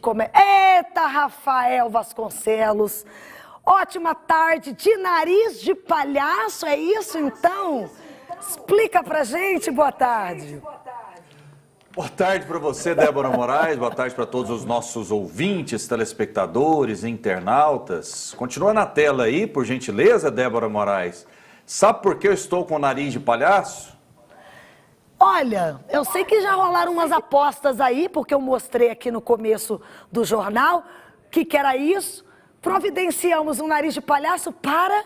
começa. Eita, Rafael Vasconcelos! Ótima tarde de nariz de palhaço, é isso então? Explica pra gente, boa tarde. Boa tarde para você, Débora Moraes, boa tarde para todos os nossos ouvintes, telespectadores, internautas. Continua na tela aí, por gentileza, Débora Moraes. Sabe por que eu estou com o nariz de palhaço? Olha, eu sei que já rolaram umas apostas aí, porque eu mostrei aqui no começo do jornal o que era isso. Providenciamos um nariz de palhaço para...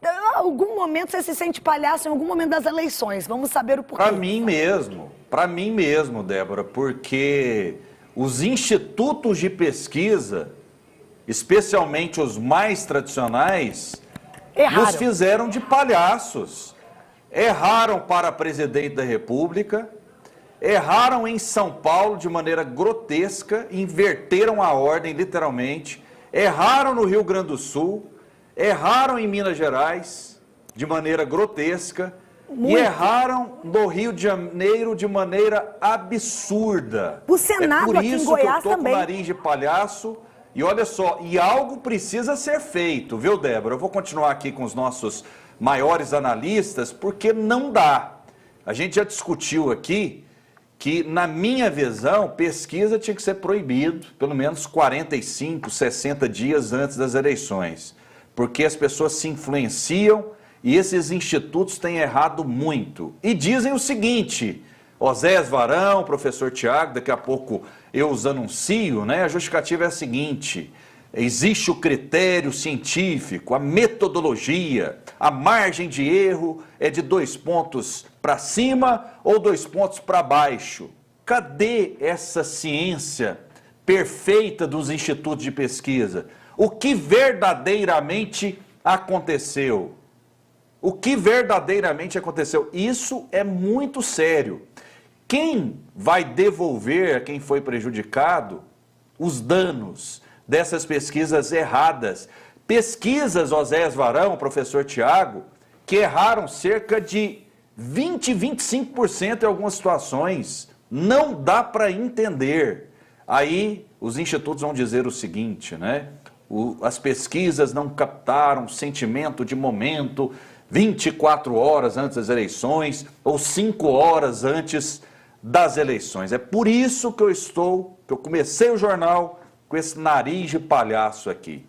Em algum momento você se sente palhaço, em algum momento das eleições. Vamos saber o porquê. Para mim mesmo, Débora, porque os institutos de pesquisa, especialmente os mais tradicionais, nos fizeram de palhaços. Erraram para presidente da República, erraram em São Paulo de maneira grotesca, inverteram a ordem literalmente, erraram no Rio Grande do Sul, erraram em Minas Gerais de maneira grotesca e erraram no Rio de Janeiro de maneira absurda. O Senado aqui em Goiás também. É por isso que eu estou com o nariz de palhaço. E olha só, e algo precisa ser feito, viu, Débora? Eu vou continuar aqui com os nossos maiores analistas, porque não dá. A gente já discutiu aqui que, na minha visão, pesquisa tinha que ser proibido pelo menos 45, 60 dias antes das eleições, porque as pessoas se influenciam e esses institutos têm errado muito. E dizem o seguinte, Osés Varão, professor Tiago, daqui a pouco eu os anuncio, né? A justificativa é a seguinte: existe o critério científico, a metodologia, a margem de erro é de 2 pontos para cima ou 2 pontos para baixo. Cadê essa ciência perfeita dos institutos de pesquisa? O que verdadeiramente aconteceu? O que verdadeiramente aconteceu? Isso é muito sério. Quem vai devolver a quem foi prejudicado os danos dessas pesquisas erradas? Pesquisas, Osés Varão, professor Tiago, que erraram cerca de 20, 25% em algumas situações. Não dá para entender. Aí os institutos vão dizer o seguinte, né? As pesquisas não captaram sentimento de momento 24 horas antes das eleições ou 5 horas antes das eleições. É por isso que eu comecei o jornal com esse nariz de palhaço aqui.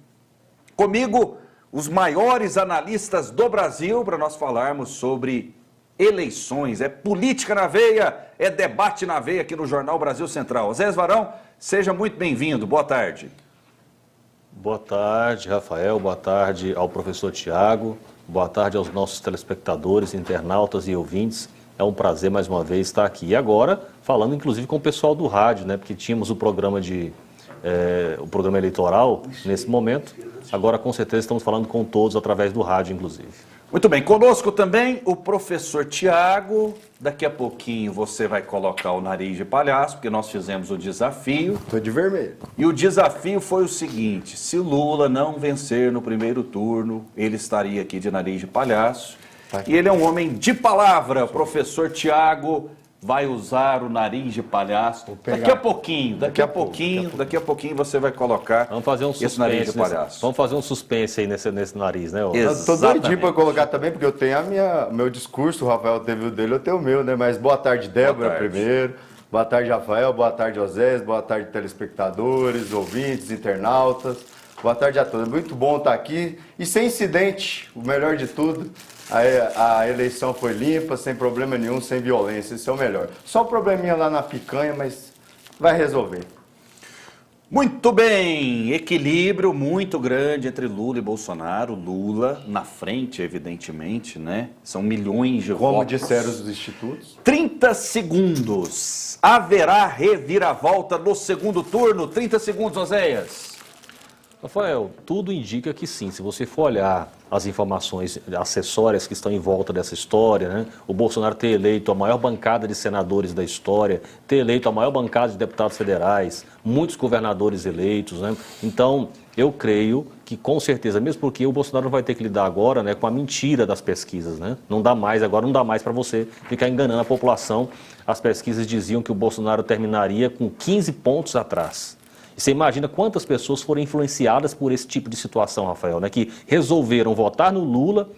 Comigo, os maiores analistas do Brasil para nós falarmos sobre eleições. É política na veia, é debate na veia aqui no Jornal Brasil Central. Osés Varão, seja muito bem-vindo. Boa tarde. Boa tarde, Rafael. Boa tarde ao professor Tiago. Boa tarde aos nossos telespectadores, internautas e ouvintes. É um prazer mais uma vez estar aqui. E agora, falando inclusive com o pessoal do rádio, né? Porque tínhamos o programa eleitoral nesse momento. Agora, com certeza, estamos falando com todos através do rádio, inclusive. Muito bem. Conosco também o professor Tiago. Daqui a pouquinho você vai colocar o nariz de palhaço, porque nós fizemos o desafio. Estou de vermelho. E o desafio foi o seguinte: se Lula não vencer no primeiro turno, ele estaria aqui de nariz de palhaço. E ele é um homem de palavra. O professor Tiago vai usar o nariz de palhaço. Daqui a pouquinho você vai colocar esse nariz de palhaço. Vamos fazer um suspense aí nesse nariz, né? Estou doidinho para colocar também, porque eu tenho meu discurso, o Rafael teve o dele, eu tenho o meu, né? Mas boa tarde, Débora, primeiro. Boa tarde, Rafael. Boa tarde, Osés. Boa tarde, telespectadores, ouvintes, internautas. Boa tarde a todos. Muito bom estar aqui. E sem incidente, o melhor de tudo. A eleição foi limpa, sem problema nenhum, sem violência, isso é o melhor. Só um probleminha lá na picanha, mas vai resolver. Muito bem, equilíbrio muito grande entre Lula e Bolsonaro. Lula na frente, evidentemente, né? São milhões de votos. Como disseram os institutos. 30 segundos. Haverá reviravolta no segundo turno? 30 segundos, Oséias. Rafael, tudo indica que sim. Se você for olhar as informações acessórias que estão em volta dessa história, né? O Bolsonaro ter eleito a maior bancada de senadores da história, ter eleito a maior bancada de deputados federais, muitos governadores eleitos, né? Então, eu creio que com certeza, mesmo porque o Bolsonaro vai ter que lidar agora, né, com a mentira das pesquisas, né? Não dá mais para você ficar enganando a população. As pesquisas diziam que o Bolsonaro terminaria com 15 pontos atrás. Você imagina quantas pessoas foram influenciadas por esse tipo de situação, Rafael, né? Que resolveram votar no Lula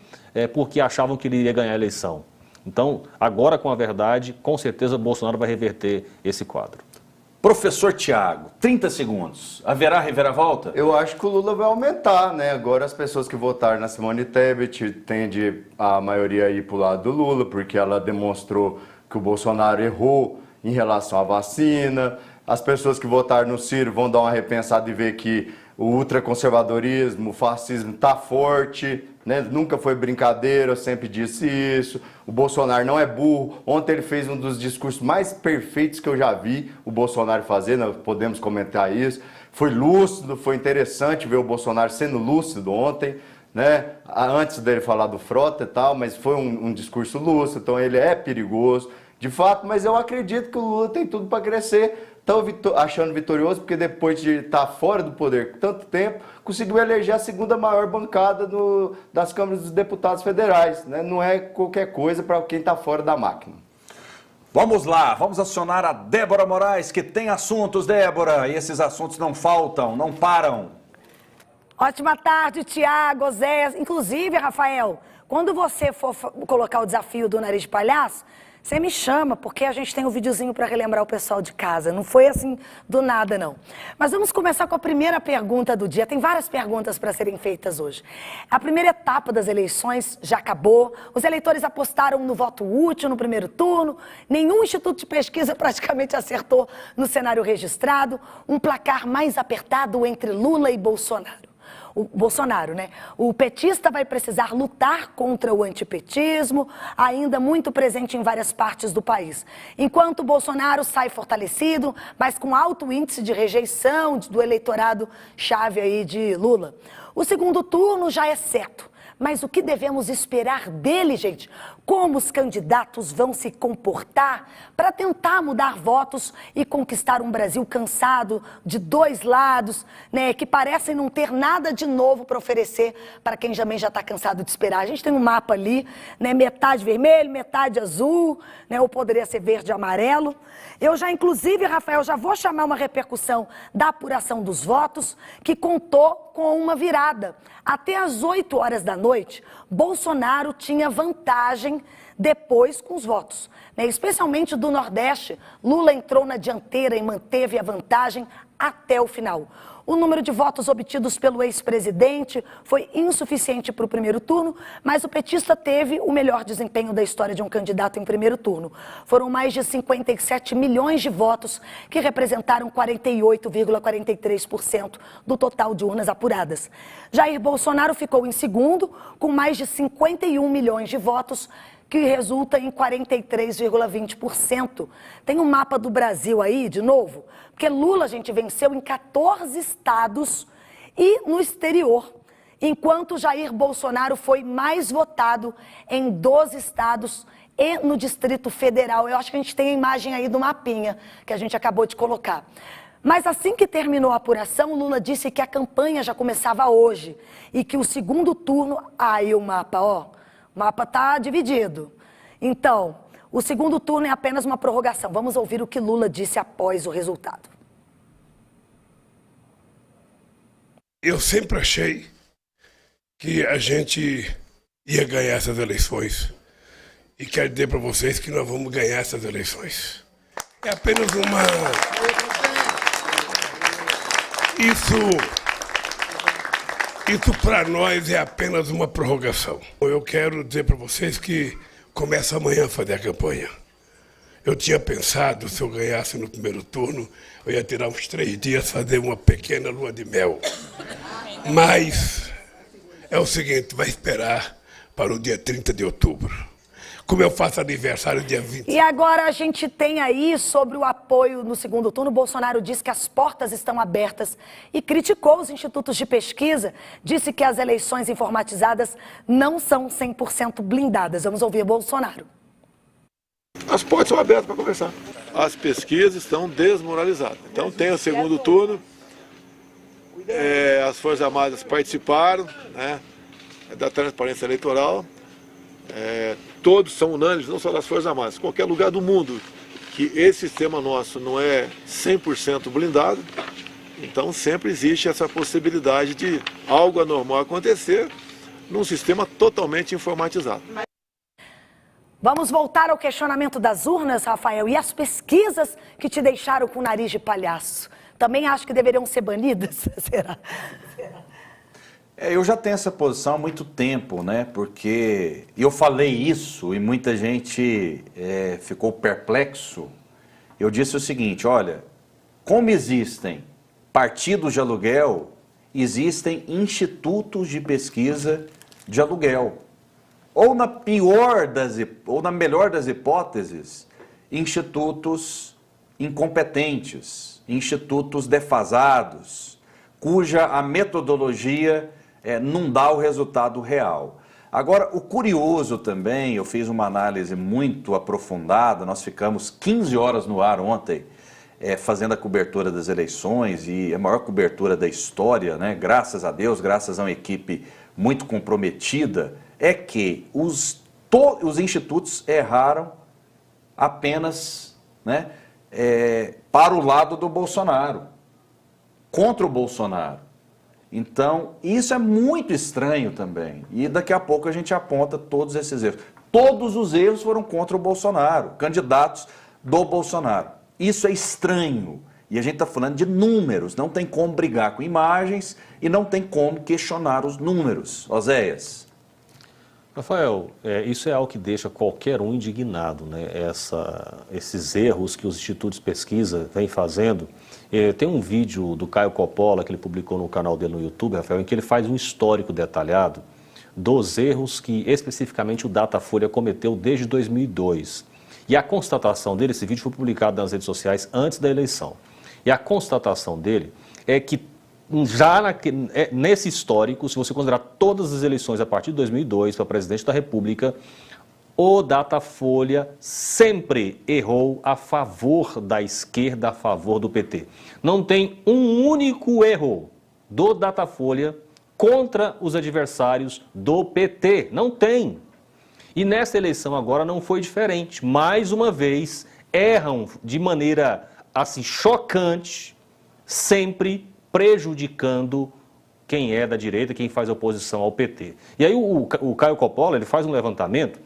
porque achavam que ele iria ganhar a eleição. Então, agora com a verdade, com certeza Bolsonaro vai reverter esse quadro. Professor Tiago, 30 segundos. Haverá reviravolta? Eu acho que o Lula vai aumentar, né? Agora as pessoas que votaram na Simone Tebet tende a maioria a ir para o lado do Lula, porque ela demonstrou que o Bolsonaro errou em relação à vacina. As pessoas que votaram no Ciro vão dar uma repensada e ver que o ultraconservadorismo, o fascismo está forte, né? Nunca foi brincadeira, eu sempre disse isso. O Bolsonaro não é burro. Ontem ele fez um dos discursos mais perfeitos que eu já vi o Bolsonaro fazer, nós podemos comentar isso. Foi lúcido, foi interessante ver o Bolsonaro sendo lúcido ontem, né? Antes dele falar do Frota e tal, mas foi um discurso lúcido, então ele é perigoso, de fato, mas eu acredito que o Lula tem tudo para crescer. Estão achando vitorioso porque depois de estar fora do poder por tanto tempo, conseguiu eleger a segunda maior bancada das câmaras dos deputados federais, né? Não é qualquer coisa para quem está fora da máquina. Vamos lá, vamos acionar a Débora Moraes, que tem assuntos, Débora, e esses assuntos não faltam, não param. Ótima tarde, Tiago, Zé. Inclusive, Rafael, quando você for colocar o desafio do nariz de palhaço, você me chama, porque a gente tem um videozinho para relembrar o pessoal de casa. Não foi assim do nada, não. Mas vamos começar com a primeira pergunta do dia. Tem várias perguntas para serem feitas hoje. A primeira etapa das eleições já acabou. Os eleitores apostaram no voto útil no primeiro turno. Nenhum instituto de pesquisa praticamente acertou no cenário registrado. Um placar mais apertado entre Lula e Bolsonaro. O Bolsonaro, né? O petista vai precisar lutar contra o antipetismo, ainda muito presente em várias partes do país. Enquanto o Bolsonaro sai fortalecido, mas com alto índice de rejeição do eleitorado chave aí de Lula. O segundo turno já é certo. Mas o que devemos esperar dele, gente? Como os candidatos vão se comportar para tentar mudar votos e conquistar um Brasil cansado de dois lados, né, que parecem não ter nada de novo para oferecer para quem também já está cansado de esperar. A gente tem um mapa ali, né, metade vermelho, metade azul, né, ou poderia ser verde e amarelo. Eu já, inclusive, Rafael, já vou chamar uma repercussão da apuração dos votos, que contou com uma virada. Até às 8 horas da noite, Bolsonaro tinha vantagem depois com os votos, né? Especialmente do Nordeste. Lula entrou na dianteira e manteve a vantagem até o final. O número de votos obtidos pelo ex-presidente foi insuficiente para o primeiro turno, mas o petista teve o melhor desempenho da história de um candidato em primeiro turno. Foram mais de 57 milhões de votos, que representaram 48,43% do total de urnas apuradas. Jair Bolsonaro ficou em segundo, com mais de 51 milhões de votos, que resulta em 43,20%. Tem um mapa do Brasil aí, de novo, porque Lula, gente, venceu em 14 estados e no exterior, enquanto Jair Bolsonaro foi mais votado em 12 estados e no Distrito Federal. Eu acho que a gente tem a imagem aí do mapinha que a gente acabou de colocar. Mas assim que terminou a apuração, Lula disse que a campanha já começava hoje e que o segundo turno... Aí o mapa, ó. O mapa está dividido. Então, o segundo turno é apenas uma prorrogação. Vamos ouvir o que Lula disse após o resultado. Eu sempre achei que a gente ia ganhar essas eleições. E quero dizer para vocês que nós vamos ganhar essas eleições. É apenas uma... Isso para nós é apenas uma prorrogação. Eu quero dizer para vocês que começa amanhã a fazer a campanha. Eu tinha pensado, se eu ganhasse no primeiro turno, eu ia tirar uns 3 dias, fazer uma pequena lua de mel. Mas é o seguinte, vai esperar para o dia 30 de outubro. Como eu faço aniversário dia 20. E agora a gente tem aí sobre o apoio no segundo turno. Bolsonaro disse que as portas estão abertas e criticou os institutos de pesquisa. Disse que as eleições informatizadas não são 100% blindadas. Vamos ouvir Bolsonaro. As portas são abertas para conversar. As pesquisas estão desmoralizadas. Então tem o segundo turno. As Forças Armadas participaram, né, da transparência eleitoral. Todos são unânimes, não só das Forças Armadas, qualquer lugar do mundo, que esse sistema nosso não é 100% blindado. Então sempre existe essa possibilidade de algo anormal acontecer num sistema totalmente informatizado. Vamos voltar ao questionamento das urnas, Rafael, e as pesquisas que te deixaram com o nariz de palhaço. Também acho que deveriam ser banidas, será? Eu já tenho essa posição há muito tempo, né? Porque eu falei isso e muita gente ficou perplexo. Eu disse o seguinte, olha, como existem partidos de aluguel, existem institutos de pesquisa de aluguel. Ou na melhor das hipóteses, institutos incompetentes, institutos defasados, cuja a metodologia não dá o resultado real. Agora, o curioso também, eu fiz uma análise muito aprofundada, nós ficamos 15 horas no ar ontem, fazendo a cobertura das eleições e a maior cobertura da história, né? Graças a Deus, graças a uma equipe muito comprometida, é que os institutos erraram apenas, né, para o lado do Bolsonaro, contra o Bolsonaro. Então, isso é muito estranho também. E daqui a pouco a gente aponta todos esses erros. Todos os erros foram contra o Bolsonaro, candidatos do Bolsonaro. Isso é estranho. E a gente está falando de números, não tem como brigar com imagens e não tem como questionar os números. Oséias. Rafael, isso é algo que deixa qualquer um indignado, né? Esses erros que os institutos de pesquisa vêm fazendo. Tem um vídeo do Caio Coppola que ele publicou no canal dele no YouTube, Rafael, em que ele faz um histórico detalhado dos erros que especificamente o Datafolha cometeu desde 2002. E a constatação dele, esse vídeo foi publicado nas redes sociais antes da eleição. E a constatação dele é que já nesse histórico, se você considerar todas as eleições a partir de 2002 para presidente da República, o Datafolha sempre errou a favor da esquerda, a favor do PT. Não tem um único erro do Datafolha contra os adversários do PT. Não tem. E nessa eleição agora não foi diferente. Mais uma vez, erram de maneira assim chocante, sempre prejudicando quem é da direita, quem faz oposição ao PT. E aí o Caio Coppola ele faz um levantamento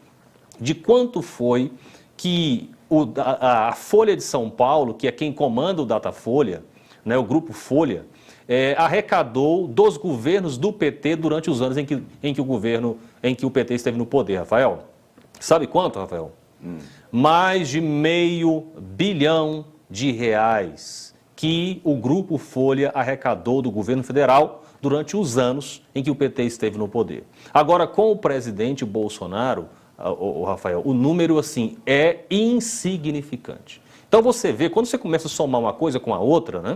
de quanto foi que a Folha de São Paulo, que é quem comanda o Datafolha, né, o Grupo Folha, arrecadou dos governos do PT durante os anos em que o PT esteve no poder, Rafael. Sabe quanto, Rafael? Mais de R$500 bilhão que o Grupo Folha arrecadou do governo federal durante os anos em que o PT esteve no poder. Agora, com o presidente Bolsonaro, Rafael, o número assim é insignificante. Então você vê, quando você começa a somar uma coisa com a outra, né?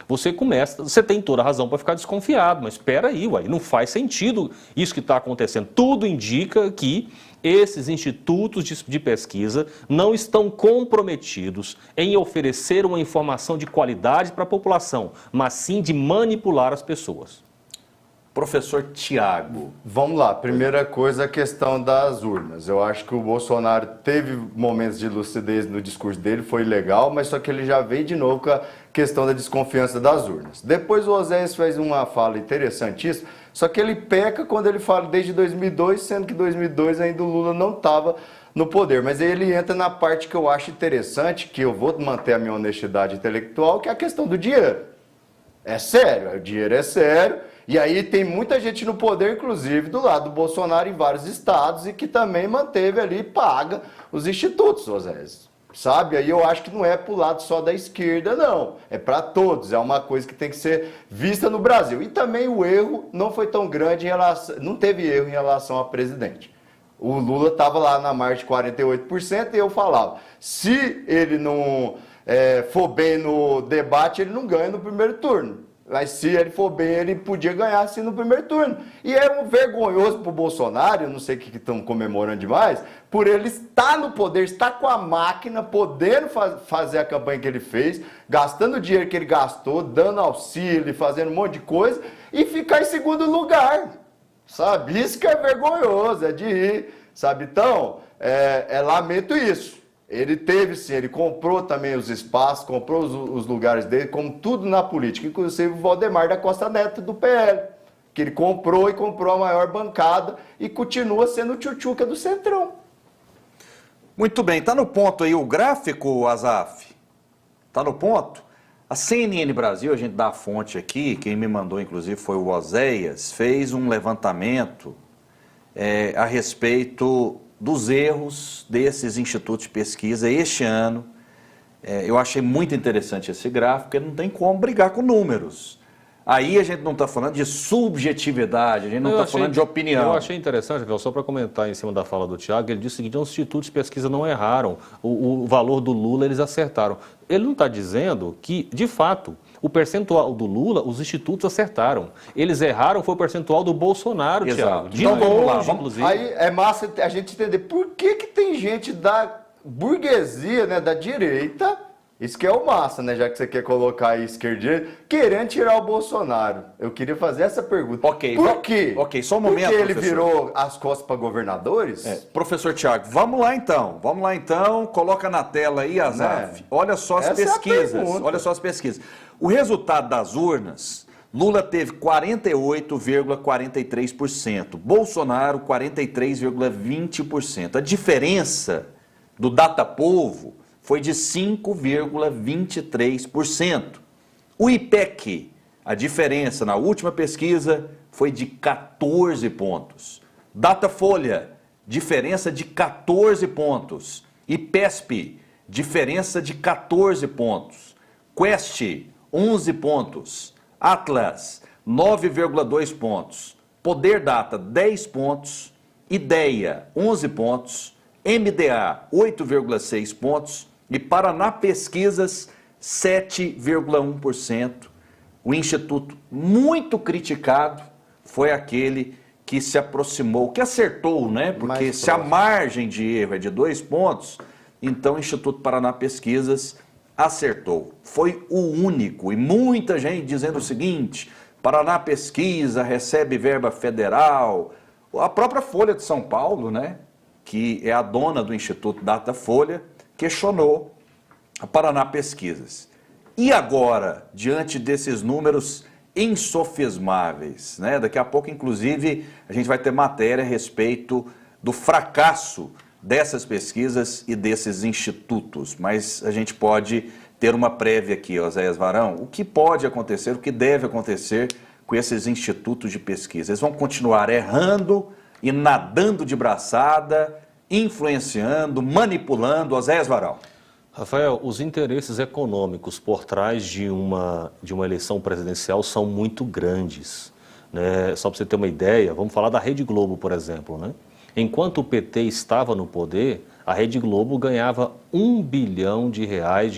Você tem toda a razão para ficar desconfiado, mas espera aí, não faz sentido isso que está acontecendo. Tudo indica que esses institutos de pesquisa não estão comprometidos em oferecer uma informação de qualidade para a população, mas sim de manipular as pessoas. Professor Tiago. Vamos lá, primeira coisa, a questão das urnas. Eu acho que o Bolsonaro teve momentos de lucidez no discurso dele, foi legal, mas só que ele já veio de novo com a questão da desconfiança das urnas. Depois o Oséias fez uma fala interessantíssima, só que ele peca quando ele fala desde 2002, sendo que em 2002 ainda o Lula não estava no poder. Mas aí ele entra na parte que eu acho interessante, que eu vou manter a minha honestidade intelectual, que é a questão do dinheiro. É sério, o dinheiro é sério. E aí tem muita gente no poder, inclusive do lado do Bolsonaro em vários estados, e que também manteve ali e paga os institutos, Oséias. Sabe? Aí eu acho que não é pro lado só da esquerda, não. É para todos. É uma coisa que tem que ser vista no Brasil. E também o erro não foi tão grande em relação... Não teve erro em relação ao presidente. O Lula estava lá na margem de 48% e eu falava, se ele não for bem no debate, ele não ganha no primeiro turno. Mas se ele for bem, ele podia ganhar assim no primeiro turno. E é um vergonhoso para o Bolsonaro, eu não sei o que estão comemorando demais, por ele estar no poder, estar com a máquina, podendo fazer a campanha que ele fez, gastando o dinheiro que ele gastou, dando auxílio, fazendo um monte de coisa, e ficar em segundo lugar. Sabe? Isso que é vergonhoso, é de rir. Sabe? Então, lamento isso. Ele teve sim, ele comprou também os espaços, comprou os lugares dele, como tudo na política, inclusive o Valdemar da Costa Neto do PL, que ele comprou e comprou a maior bancada e continua sendo o tchutchuca do Centrão. Muito bem, está no ponto aí o gráfico, Azaf? Está no ponto? A CNN Brasil, a gente dá a fonte aqui, quem me mandou inclusive foi o Oséias, fez um levantamento a respeito dos erros desses institutos de pesquisa este ano. Eu achei muito interessante esse gráfico, porque não tem como brigar com números. Aí a gente não está falando de subjetividade, a gente não está falando de opinião. Eu achei interessante, só para comentar em cima da fala do Thiago, ele disse o seguinte: os institutos de pesquisa não erraram, o valor do Lula eles acertaram. Ele não está dizendo que, de fato, o percentual do Lula, os institutos acertaram. Eles erraram, foi o percentual do Bolsonaro, Thiago. De então, vamos lá, inclusive. Aí é massa a gente entender por que tem gente da burguesia, né, da direita, isso que é o massa, né, já que você quer colocar aí esquerda e direita, querendo tirar o Bolsonaro. Eu queria fazer essa pergunta. Ok, por quê? Ok, só um momento, Porque ele professor. virou as costas para governadores? Professor Thiago, vamos lá então, coloca na tela aí, Azaf. Né? Olha só as Essa é a pesquisas, pergunta. olha só as pesquisas. O resultado das urnas, Lula teve 48,43%, Bolsonaro 43,20%. A diferença do Datapovo foi de 5,23%. O IPEC, a diferença na última pesquisa foi de 14 pontos. Datafolha, diferença de 14 pontos. IPESP, diferença de 14 pontos. Quest, 11 pontos. Atlas, 9,2 pontos. Poder Data, 10 pontos. Ideia, 11 pontos. MDA, 8,6 pontos. E Paraná Pesquisas, 7,1%. O instituto muito criticado foi aquele que se aproximou, que acertou, né? Porque Mais se a próximo. margem de erro é de 2 pontos, então o Instituto Paraná Pesquisas acertou. Foi o único. E muita gente dizendo o seguinte: Paraná Pesquisa recebe verba federal. A própria Folha de São Paulo, né, que é a dona do Instituto Datafolha, questionou a Paraná Pesquisas. E agora, diante desses números insofismáveis, né? Daqui a pouco, inclusive, a gente vai ter matéria a respeito do fracasso dessas pesquisas e desses institutos. Mas a gente pode ter uma prévia aqui, Oséias Varão. O que pode acontecer, o que deve acontecer com esses institutos de pesquisa? Eles vão continuar errando e nadando de braçada, influenciando, manipulando. Oséias Varão. Rafael, os interesses econômicos por trás de uma eleição presidencial são muito grandes, né? Só para você ter uma ideia, vamos falar da Rede Globo, por exemplo, né? Enquanto o PT estava no poder, a Rede Globo ganhava R$1 bilhão de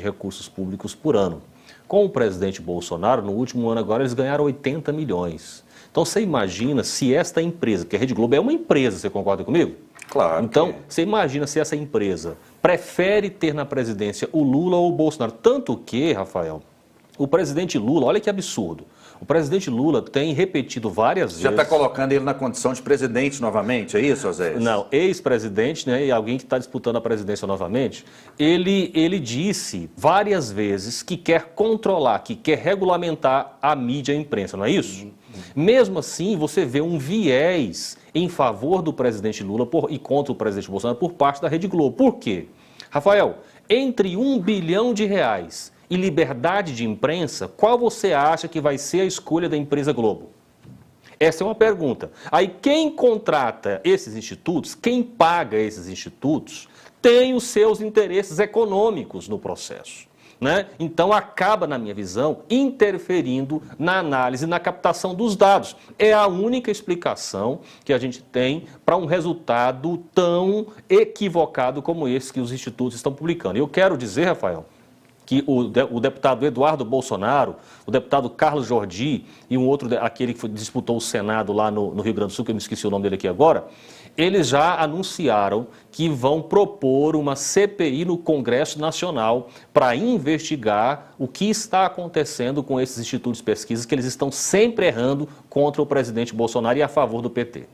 recursos públicos por ano. Com o presidente Bolsonaro, no último ano agora, eles ganharam 80 milhões. Então você imagina se esta empresa, que a Rede Globo é uma empresa, você concorda comigo? Claro. Então, você imagina se essa empresa prefere ter na presidência o Lula ou o Bolsonaro. Tanto que, Rafael, o presidente Lula, olha que absurdo, o presidente Lula tem repetido várias vezes... Já está colocando ele na condição de presidente novamente, é isso, Oséias? Não, ex-presidente, né, e alguém que está disputando a presidência novamente, ele disse várias vezes que quer controlar, que quer regulamentar a mídia e a imprensa, não é isso? Mesmo assim, você vê um viés em favor do presidente Lula e contra o presidente Bolsonaro por parte da Rede Globo. Por quê? Rafael, entre R$1 bilhão e liberdade de imprensa, qual você acha que vai ser a escolha da empresa Globo? Essa é uma pergunta. Aí quem contrata esses institutos, quem paga esses institutos, tem os seus interesses econômicos no processo, né? Então acaba, na minha visão, interferindo na análise, na captação dos dados. É a única explicação que a gente tem para um resultado tão equivocado como esse que os institutos estão publicando. Eu quero dizer, Rafael, que o deputado Eduardo Bolsonaro, o deputado Carlos Jordi e um outro, aquele que disputou o Senado lá no Rio Grande do Sul, que eu me esqueci o nome dele aqui agora, eles já anunciaram que vão propor uma CPI no Congresso Nacional para investigar o que está acontecendo com esses institutos de pesquisa, que eles estão sempre errando contra o presidente Bolsonaro e a favor do PT.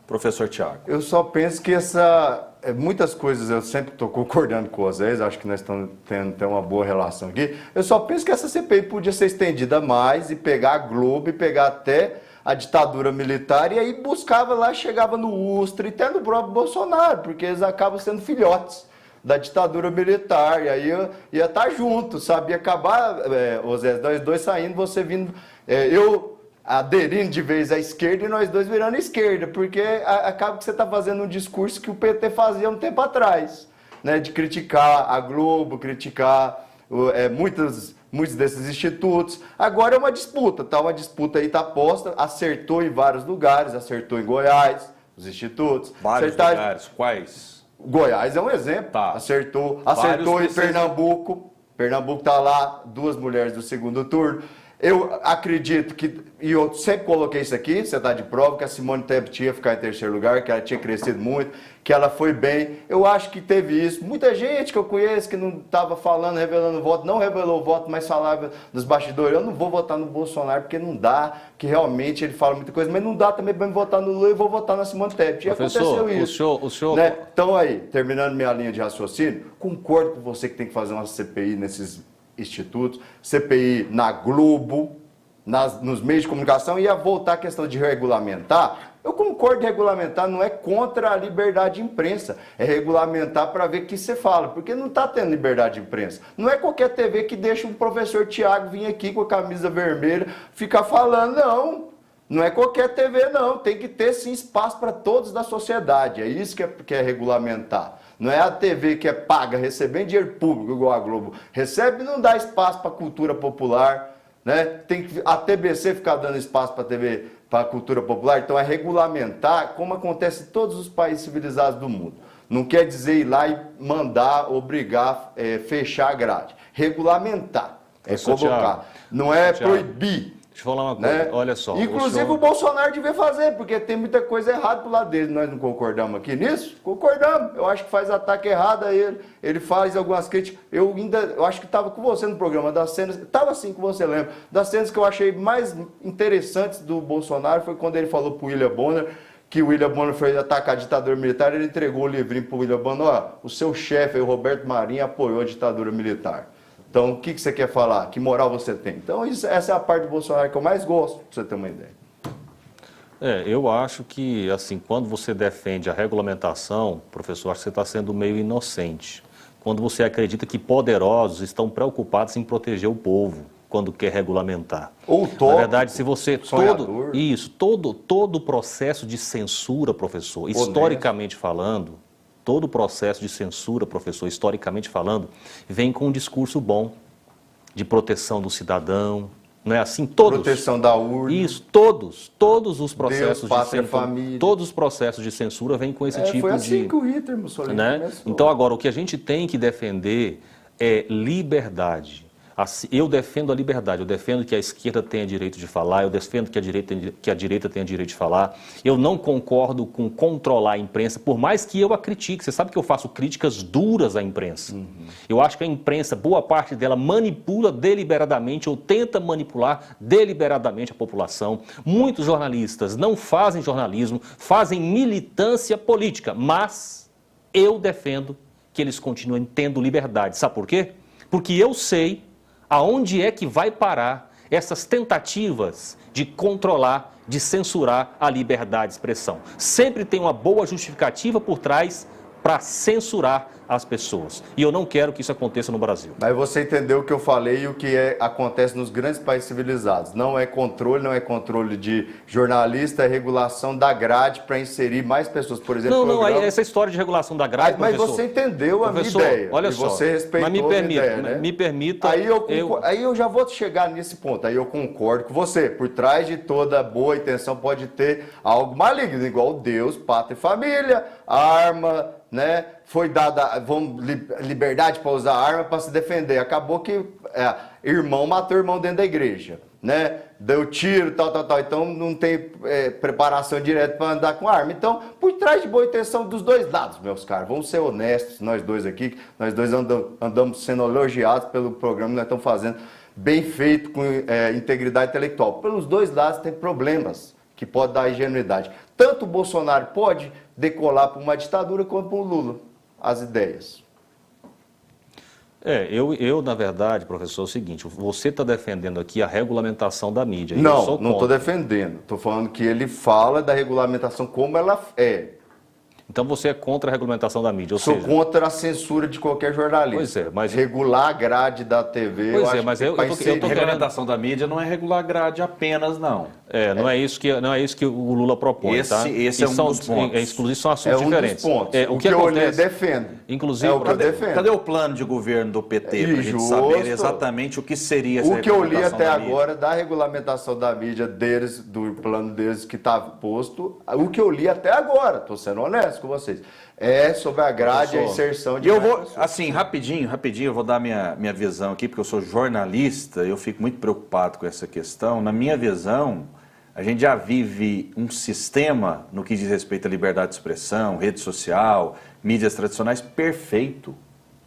Professor Thiago. Eu só penso que essa muitas coisas eu sempre estou concordando com vocês, acho que nós estamos tendo uma boa relação aqui. Eu só penso que essa CPI podia ser estendida mais e pegar a Globo e pegar até a ditadura militar e aí buscava lá, chegava no Ustra e até no próprio Bolsonaro, porque eles acabam sendo filhotes da ditadura militar, e aí ia estar junto, sabe? Ia acabar, Zé, nós dois saindo, você vindo, eu aderindo de vez à esquerda e nós dois virando esquerda, porque acaba que você está fazendo um discurso que o PT fazia um tempo atrás, né? De criticar a Globo, criticar muitos desses institutos. Agora é uma disputa, tá? Uma disputa aí está posta, acertou em vários lugares, acertou em Goiás, os institutos. Vários lugares, quais? Goiás é um exemplo, Tá. acertou Vários em Pernambuco, Pernambuco está lá, 2 mulheres do segundo turno. Eu acredito que, e eu sempre coloquei isso aqui, você está de prova, que a Simone Tebet ia ficar em terceiro lugar, que ela tinha crescido muito, que ela foi bem. Eu acho que teve isso. Muita gente que eu conheço que não estava falando, revelando voto, não revelou voto, mas falava dos bastidores, eu não vou votar no Bolsonaro porque não dá, que realmente ele fala muita coisa, mas não dá também para me votar no Lula, eu vou votar na Simone Tebet. E aconteceu isso. O senhor... Né? Então aí, terminando minha linha de raciocínio, concordo com você que tem que fazer uma CPI nesses institutos, CPI na Globo, nos meios de comunicação, e ia voltar a questão de regulamentar. Eu concordo em regulamentar, não é contra a liberdade de imprensa, é regulamentar para ver o que você fala, porque não está tendo liberdade de imprensa. Não é qualquer TV que deixa o professor Tiago vir aqui com a camisa vermelha, ficar falando, não. Não é qualquer TV, não. Tem que ter, sim, espaço para todos da sociedade. É isso que é regulamentar. Não é a TV que é paga, recebendo dinheiro público, igual a Globo. Recebe e não dá espaço para a cultura popular. Né? Tem que a TBC ficar dando espaço para a TV, para a cultura popular. Então é regulamentar, como acontece em todos os países civilizados do mundo. Não quer dizer ir lá e mandar, obrigar, fechar a grade. Regulamentar. É colocar. Thiago, não é proibir. Deixa eu falar uma coisa, Né? olha só. Inclusive o Bolsonaro devia fazer, porque tem muita coisa errada pro lado dele. Nós não concordamos aqui nisso? Concordamos. Eu acho que faz ataque errado a ele. Ele faz algumas críticas. Eu acho que estava com você no programa das cenas. Estava assim com você, lembra? Das cenas que eu achei mais interessantes do Bolsonaro foi quando ele falou pro William Bonner que o William Bonner foi atacar a ditadura militar. Ele entregou o livrinho pro William Bonner. Ó, o seu chefe, o Roberto Marinho, apoiou a ditadura militar. Então, o que você quer falar? Que moral você tem? Então, essa é a parte do Bolsonaro que eu mais gosto, para você ter uma ideia. Eu acho que, assim, quando você defende a regulamentação, professor, acho que você está sendo meio inocente. Quando você acredita que poderosos estão preocupados em proteger o povo quando quer regulamentar. Ou Na verdade, se você... sonhador. Todo o processo de censura, professor, historicamente falando... Todo o processo de censura, professor, historicamente falando, vem com um discurso bom de proteção do cidadão, não é assim? Todos. Proteção da urna. Isso, todos os processos Deus, pátria, de censura, família. todos os processos de censura vêm com esse tipo foi assim de... que o Hitler Mussolini começou. Então, agora, o que a gente tem que defender é liberdade. Eu defendo a liberdade, eu defendo que a esquerda tenha direito de falar, eu defendo que a direita tenha direito de falar. Eu não concordo com controlar a imprensa, por mais que eu a critique. Você sabe que eu faço críticas duras à imprensa. Eu acho que a imprensa, boa parte dela, manipula deliberadamente ou tenta manipular deliberadamente a população. Muitos jornalistas não fazem jornalismo, fazem militância política, mas eu defendo que eles continuem tendo liberdade. Sabe por quê? Porque eu sei aonde é que vai parar essas tentativas de controlar, de censurar a liberdade de expressão. Sempre tem uma boa justificativa por trás para censurar as pessoas. E eu não quero que isso aconteça no Brasil. Mas você entendeu o que eu falei e o que acontece nos grandes países civilizados. Não é controle de jornalista, é regulação da grade para inserir mais pessoas, por exemplo. Não, essa história de regulação da grade, mas professor, você entendeu a minha ideia. Olha e só, você respeitou mas a minha ideia, né? me permita... Aí eu já vou chegar nesse ponto. Aí eu concordo com você. Por trás de toda boa intenção pode ter algo maligno, igual Deus, pátria e família, arma, né? Foi dada liberdade para usar arma para se defender. Acabou que irmão matou irmão dentro da igreja, né? Deu tiro, tal. Então não tem preparação direta para andar com arma. Então, por trás de boa intenção dos dois lados, meus caros, vamos ser honestos, nós dois aqui, nós dois andamos sendo elogiados pelo programa que nós estamos fazendo, bem feito, com integridade intelectual. Pelos dois lados tem problemas que pode dar ingenuidade. Tanto o Bolsonaro pode decolar para uma ditadura quanto para o Lula, as ideias. Eu, na verdade, professor, é o seguinte, você está defendendo aqui a regulamentação da mídia. Não estou defendendo. Estou falando que ele fala da regulamentação como ela é. Então você é contra a regulamentação da mídia, ou Sou seja... contra a censura de qualquer jornalista. Pois é, mas... Regular a grade da TV, Pois eu é, acho mas que eu tô querendo... Regulamentação da mídia não é regular a grade apenas, não. Não é isso que o Lula propõe, tá? Esse é um dos pontos. Inclusive são assuntos diferentes. É um dos pontos. O que eu defendo. Inclusive, é o que eu defendo. Cadê o plano de governo do PT para a gente saber exatamente o que seria essa regulamentação? O que eu li até da agora da regulamentação da mídia deles, do plano deles que estava posto, o que eu li até agora, estou sendo honesto com vocês, é sobre a grade e a inserção de... E eu vou, assim, rapidinho, eu vou dar minha visão aqui, porque eu sou jornalista, eu fico muito preocupado com essa questão. Na minha visão, a gente já vive um sistema, no que diz respeito à liberdade de expressão, rede social, mídias tradicionais, perfeito.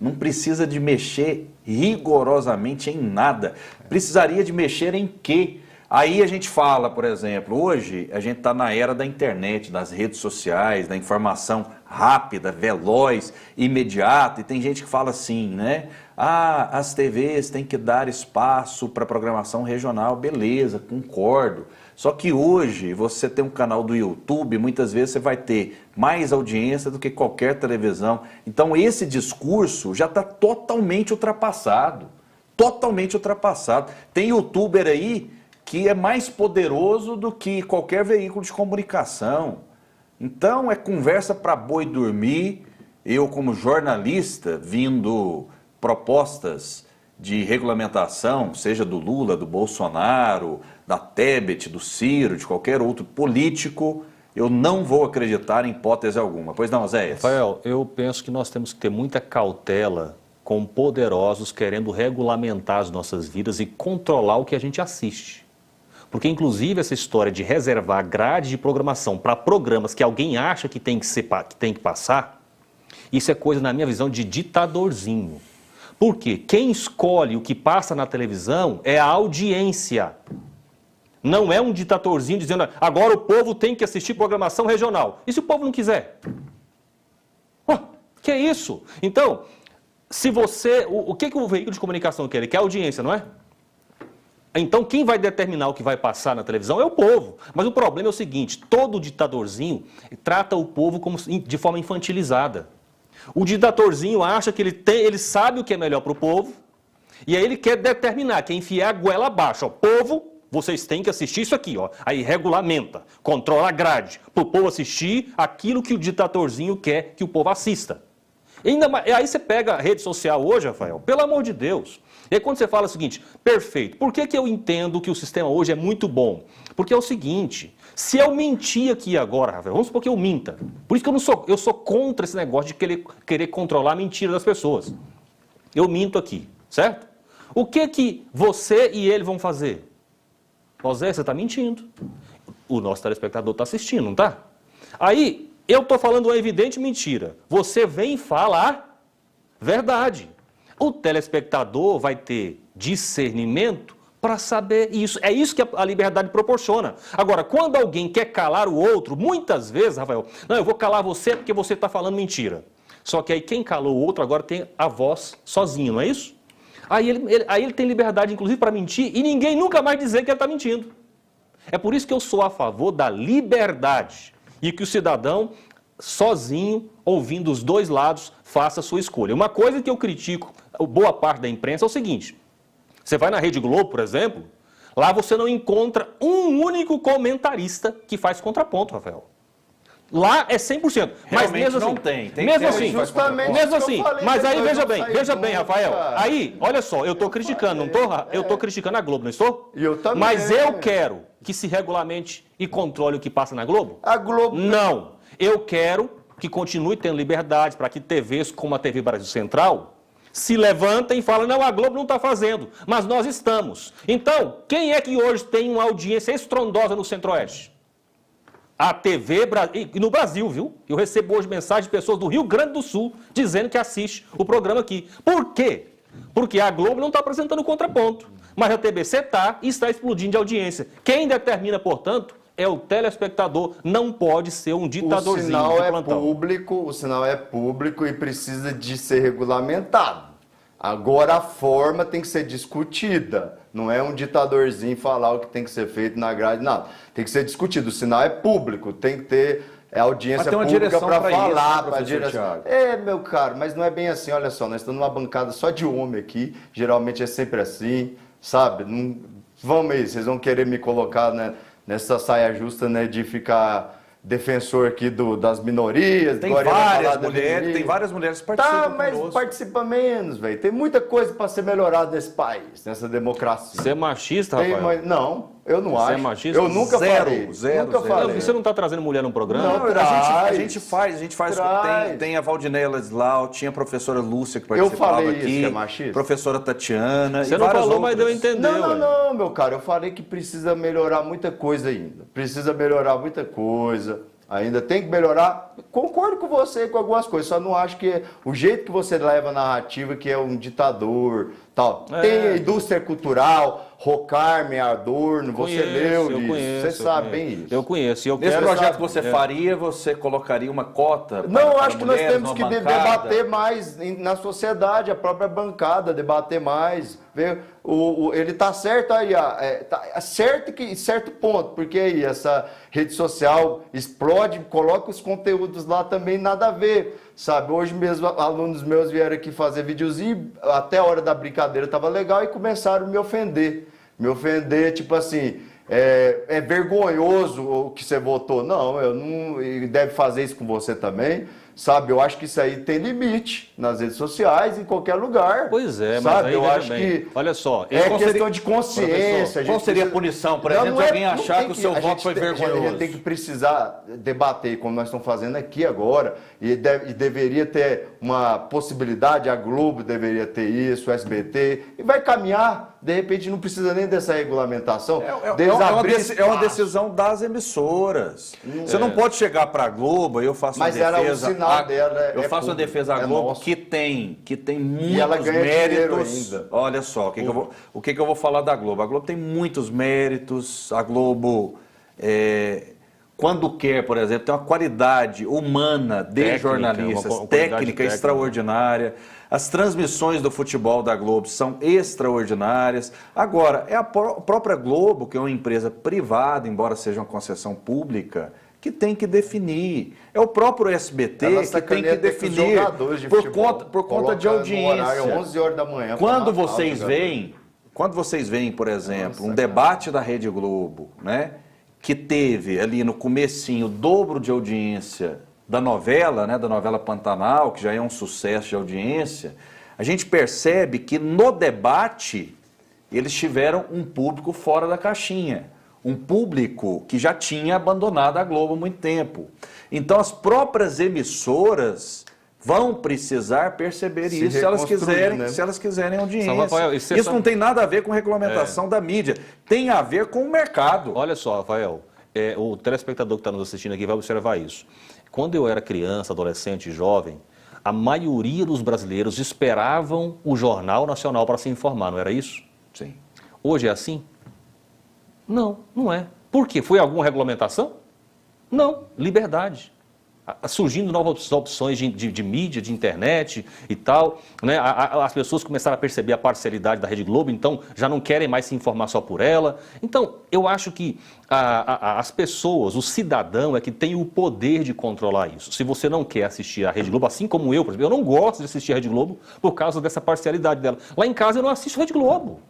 Não precisa de mexer rigorosamente em nada. Precisaria de mexer em quê? Aí a gente fala, por exemplo, hoje a gente está na era da internet, das redes sociais, da informação rápida, veloz, imediata, e tem gente que fala assim, né? Ah, as TVs têm que dar espaço para programação regional, beleza, concordo. Só que hoje você tem um canal do YouTube, muitas vezes você vai ter mais audiência do que qualquer televisão. Então esse discurso já está totalmente ultrapassado, totalmente ultrapassado. Tem youtuber aí que é mais poderoso do que qualquer veículo de comunicação. Então é conversa para boi dormir. Eu, como jornalista, vindo propostas de regulamentação, seja do Lula, do Bolsonaro, da Tebet, do Ciro, de qualquer outro político, eu não vou acreditar em hipótese alguma. Pois não, Zé? Rafael, eu penso que nós temos que ter muita cautela com poderosos querendo regulamentar as nossas vidas e controlar o que a gente assiste. Porque, inclusive, essa história de reservar grade de programação para programas que alguém acha que tem que passar, isso é coisa, na minha visão, de ditadorzinho. Por quê? Quem escolhe o que passa na televisão é a audiência. Não é um ditadorzinho dizendo, agora o povo tem que assistir programação regional. E se o povo não quiser? Que é isso? Então, se você... O que o veículo de comunicação quer? Ele quer audiência, não é? Então, quem vai determinar o que vai passar na televisão é o povo. Mas o problema é o seguinte, todo ditadorzinho trata o povo de forma infantilizada. O ditadorzinho acha que ele sabe o que é melhor para o povo, e aí ele quer determinar, quer enfiar a goela abaixo. Ó, povo, vocês têm que assistir isso aqui. Ó. Aí regulamenta, controla a grade, para o povo assistir aquilo que o ditadorzinho quer que o povo assista. E aí você pega a rede social hoje, Rafael, pelo amor de Deus. E aí quando você fala o seguinte, perfeito, por que eu entendo que o sistema hoje é muito bom? Porque é o seguinte, se eu mentir aqui agora, Rafael, vamos supor que eu minta. Por isso que eu sou contra esse negócio de querer controlar a mentira das pessoas. Eu minto aqui, certo? O que você e ele vão fazer? Ó Zé, você está mentindo. O nosso telespectador está assistindo, não está? Aí, eu estou falando uma evidente mentira. Você vem e fala a verdade. O telespectador vai ter discernimento para saber isso. É isso que a liberdade proporciona. Agora, quando alguém quer calar o outro, muitas vezes, Rafael, não, eu vou calar você porque você está falando mentira. Só que aí quem calou o outro agora tem a voz sozinho, não é isso? Aí ele tem liberdade, inclusive, para mentir e ninguém nunca mais dizer que ele está mentindo. É por isso que eu sou a favor da liberdade e que o cidadão, sozinho, ouvindo os dois lados, faça a sua escolha. Uma coisa que eu critico boa parte da imprensa é o seguinte, você vai na Rede Globo, por exemplo, lá você não encontra um único comentarista que faz contraponto, Rafael. Lá é 100%. Mas mesmo assim, não tem. Mesmo assim, justamente mesmo assim, mas aí depois veja bem, Rafael. cara. Aí, olha só, eu estou criticando, não estou? Eu estou criticando a Globo, não estou? E eu também. Mas eu quero que se regulamente e controle o que passa na Globo? A Globo... Não. Eu quero que continue tendo liberdade para que TVs como a TV Brasil Central se levantem e falem, não, a Globo não está fazendo, mas nós estamos. Então, quem é que hoje tem uma audiência estrondosa no Centro-Oeste? A TV e no Brasil, viu? Eu recebo hoje mensagens de pessoas do Rio Grande do Sul dizendo que assiste o programa aqui. Por quê? Porque a Globo não está apresentando contraponto, mas a TBC está e está explodindo de audiência. Quem determina, portanto, é o telespectador, não pode ser um ditadorzinho O sinal de é plantão. público, o sinal é público e precisa de ser regulamentado. Agora a forma tem que ser discutida. Não é um ditadorzinho falar o que tem que ser feito na grade, não. Tem que ser discutido. O sinal é público, tem que ter audiência tem uma pública direção para pra isso, né, falar, para professor direção. Thiago? É, meu caro, mas não é bem assim. Olha só, nós estamos numa bancada só de homem aqui. Geralmente é sempre assim, sabe? Não, vamos aí, vocês vão querer me colocar, né, nessa saia justa, né, de ficar defensor aqui das minorias. Tem agora vai falar várias da mulheres, minoria. tem várias mulheres que participam Tá, mas conosco. participa menos, velho. Tem muita coisa para ser melhorada nesse país, nessa democracia. Você é machista, Tem, Rafael? mas, não, eu não Você acho. é machista? Eu nunca Zero, falei. zero, nunca zero. Não, falei. você não está trazendo mulher num programa? Não, A traz. gente faz. Traz. Tem a Valdinéia Ladislau, tinha a professora Lúcia que participava falei isso, aqui, que é machista? professora Tatiana. Você e não várias falou, mas outras. deu a entender. Não, ué. não, meu cara. Eu falei que precisa melhorar muita coisa ainda. Precisa melhorar muita coisa. Ainda tem que melhorar. Concordo com você com algumas coisas, só não acho que o jeito que você leva a narrativa que é um ditador, tal. Tem a indústria cultural, Rocarme, Adorno, você leu eu isso, conheço, você sabe eu bem conheço. isso. Eu conheço. E eu Nesse quero... projeto que você faria, você colocaria uma cota para, Não, para acho que nós mulheres temos que numa bancada? debater mais na sociedade, a própria bancada, debater mais. Ver, ele está certo aí, tá certo que certo ponto, porque aí essa rede social explode, coloca os conteúdos lá também, nada a ver, sabe? Hoje mesmo alunos meus vieram aqui fazer videozinho, até a hora da brincadeira estava legal e começaram a me ofender. Me ofender, tipo assim, é vergonhoso o que você votou. Não, eu não. E deve fazer isso com você também. Sabe, eu acho que isso aí tem limite nas redes sociais, em qualquer lugar. Pois é, mas sabe? aí Eu veja acho bem. que Olha só, é qual questão seria- de consciência. Professor, qual seria a punição, por exemplo, se alguém achar que o seu voto foi A vergonhoso? gente tem que precisar debater, como nós estamos fazendo aqui agora, e deveria ter uma possibilidade, a Globo deveria ter isso, o SBT, e vai caminhar, de repente não precisa nem dessa regulamentação. É uma decisão das emissoras. Você não pode chegar para a Globo e eu faço Mas uma era o defesa. sinal dela, eu faço uma público, defesa à é Globo nosso. que tem ela muitos ganha dinheiro méritos. ainda. Olha só, o que eu vou falar da Globo? A Globo tem muitos méritos. A Globo, quando quer, por exemplo, tem uma qualidade humana de Técnica, jornalistas, uma qualidade técnica técnica. extraordinária. As transmissões do futebol da Globo são extraordinárias. Agora, é a própria Globo, que é uma empresa privada, embora seja uma concessão pública, que tem que definir. É o próprio SBT Ela que tem que sacaneia até com os definir jogadores de por futebol. conta de Coloca no audiência. horário 11 horas da manhã. Quando pra matar vocês o jogador. veem, por exemplo, um debate da Rede Globo, né, que teve ali no comecinho o dobro de audiência da novela Pantanal, que já é um sucesso de audiência, a gente percebe que no debate eles tiveram um público fora da caixinha, um público que já tinha abandonado a Globo há muito tempo. Então as próprias emissoras vão precisar perceber Se isso se elas reconstruir, quiserem audiência. Rafael, Isso não tem nada a ver com regulamentação da mídia, tem a ver com o mercado. Olha só, Rafael, o telespectador que está nos assistindo aqui vai observar isso. Quando eu era criança, adolescente, jovem, a maioria dos brasileiros esperavam o Jornal Nacional para se informar, não era isso? Sim. Hoje é assim? Não, não é. Por quê? Foi alguma regulamentação? Não, liberdade. Surgindo novas opções de mídia, de internet e tal, né? As pessoas começaram a perceber a parcialidade da Rede Globo, então já não querem mais se informar só por ela. Então, eu acho que as pessoas, o cidadão é que tem o poder de controlar isso. Se você não quer assistir a Rede Globo, assim como eu, por exemplo, eu não gosto de assistir a Rede Globo por causa dessa parcialidade dela. Lá em casa eu não assisto a Rede Globo.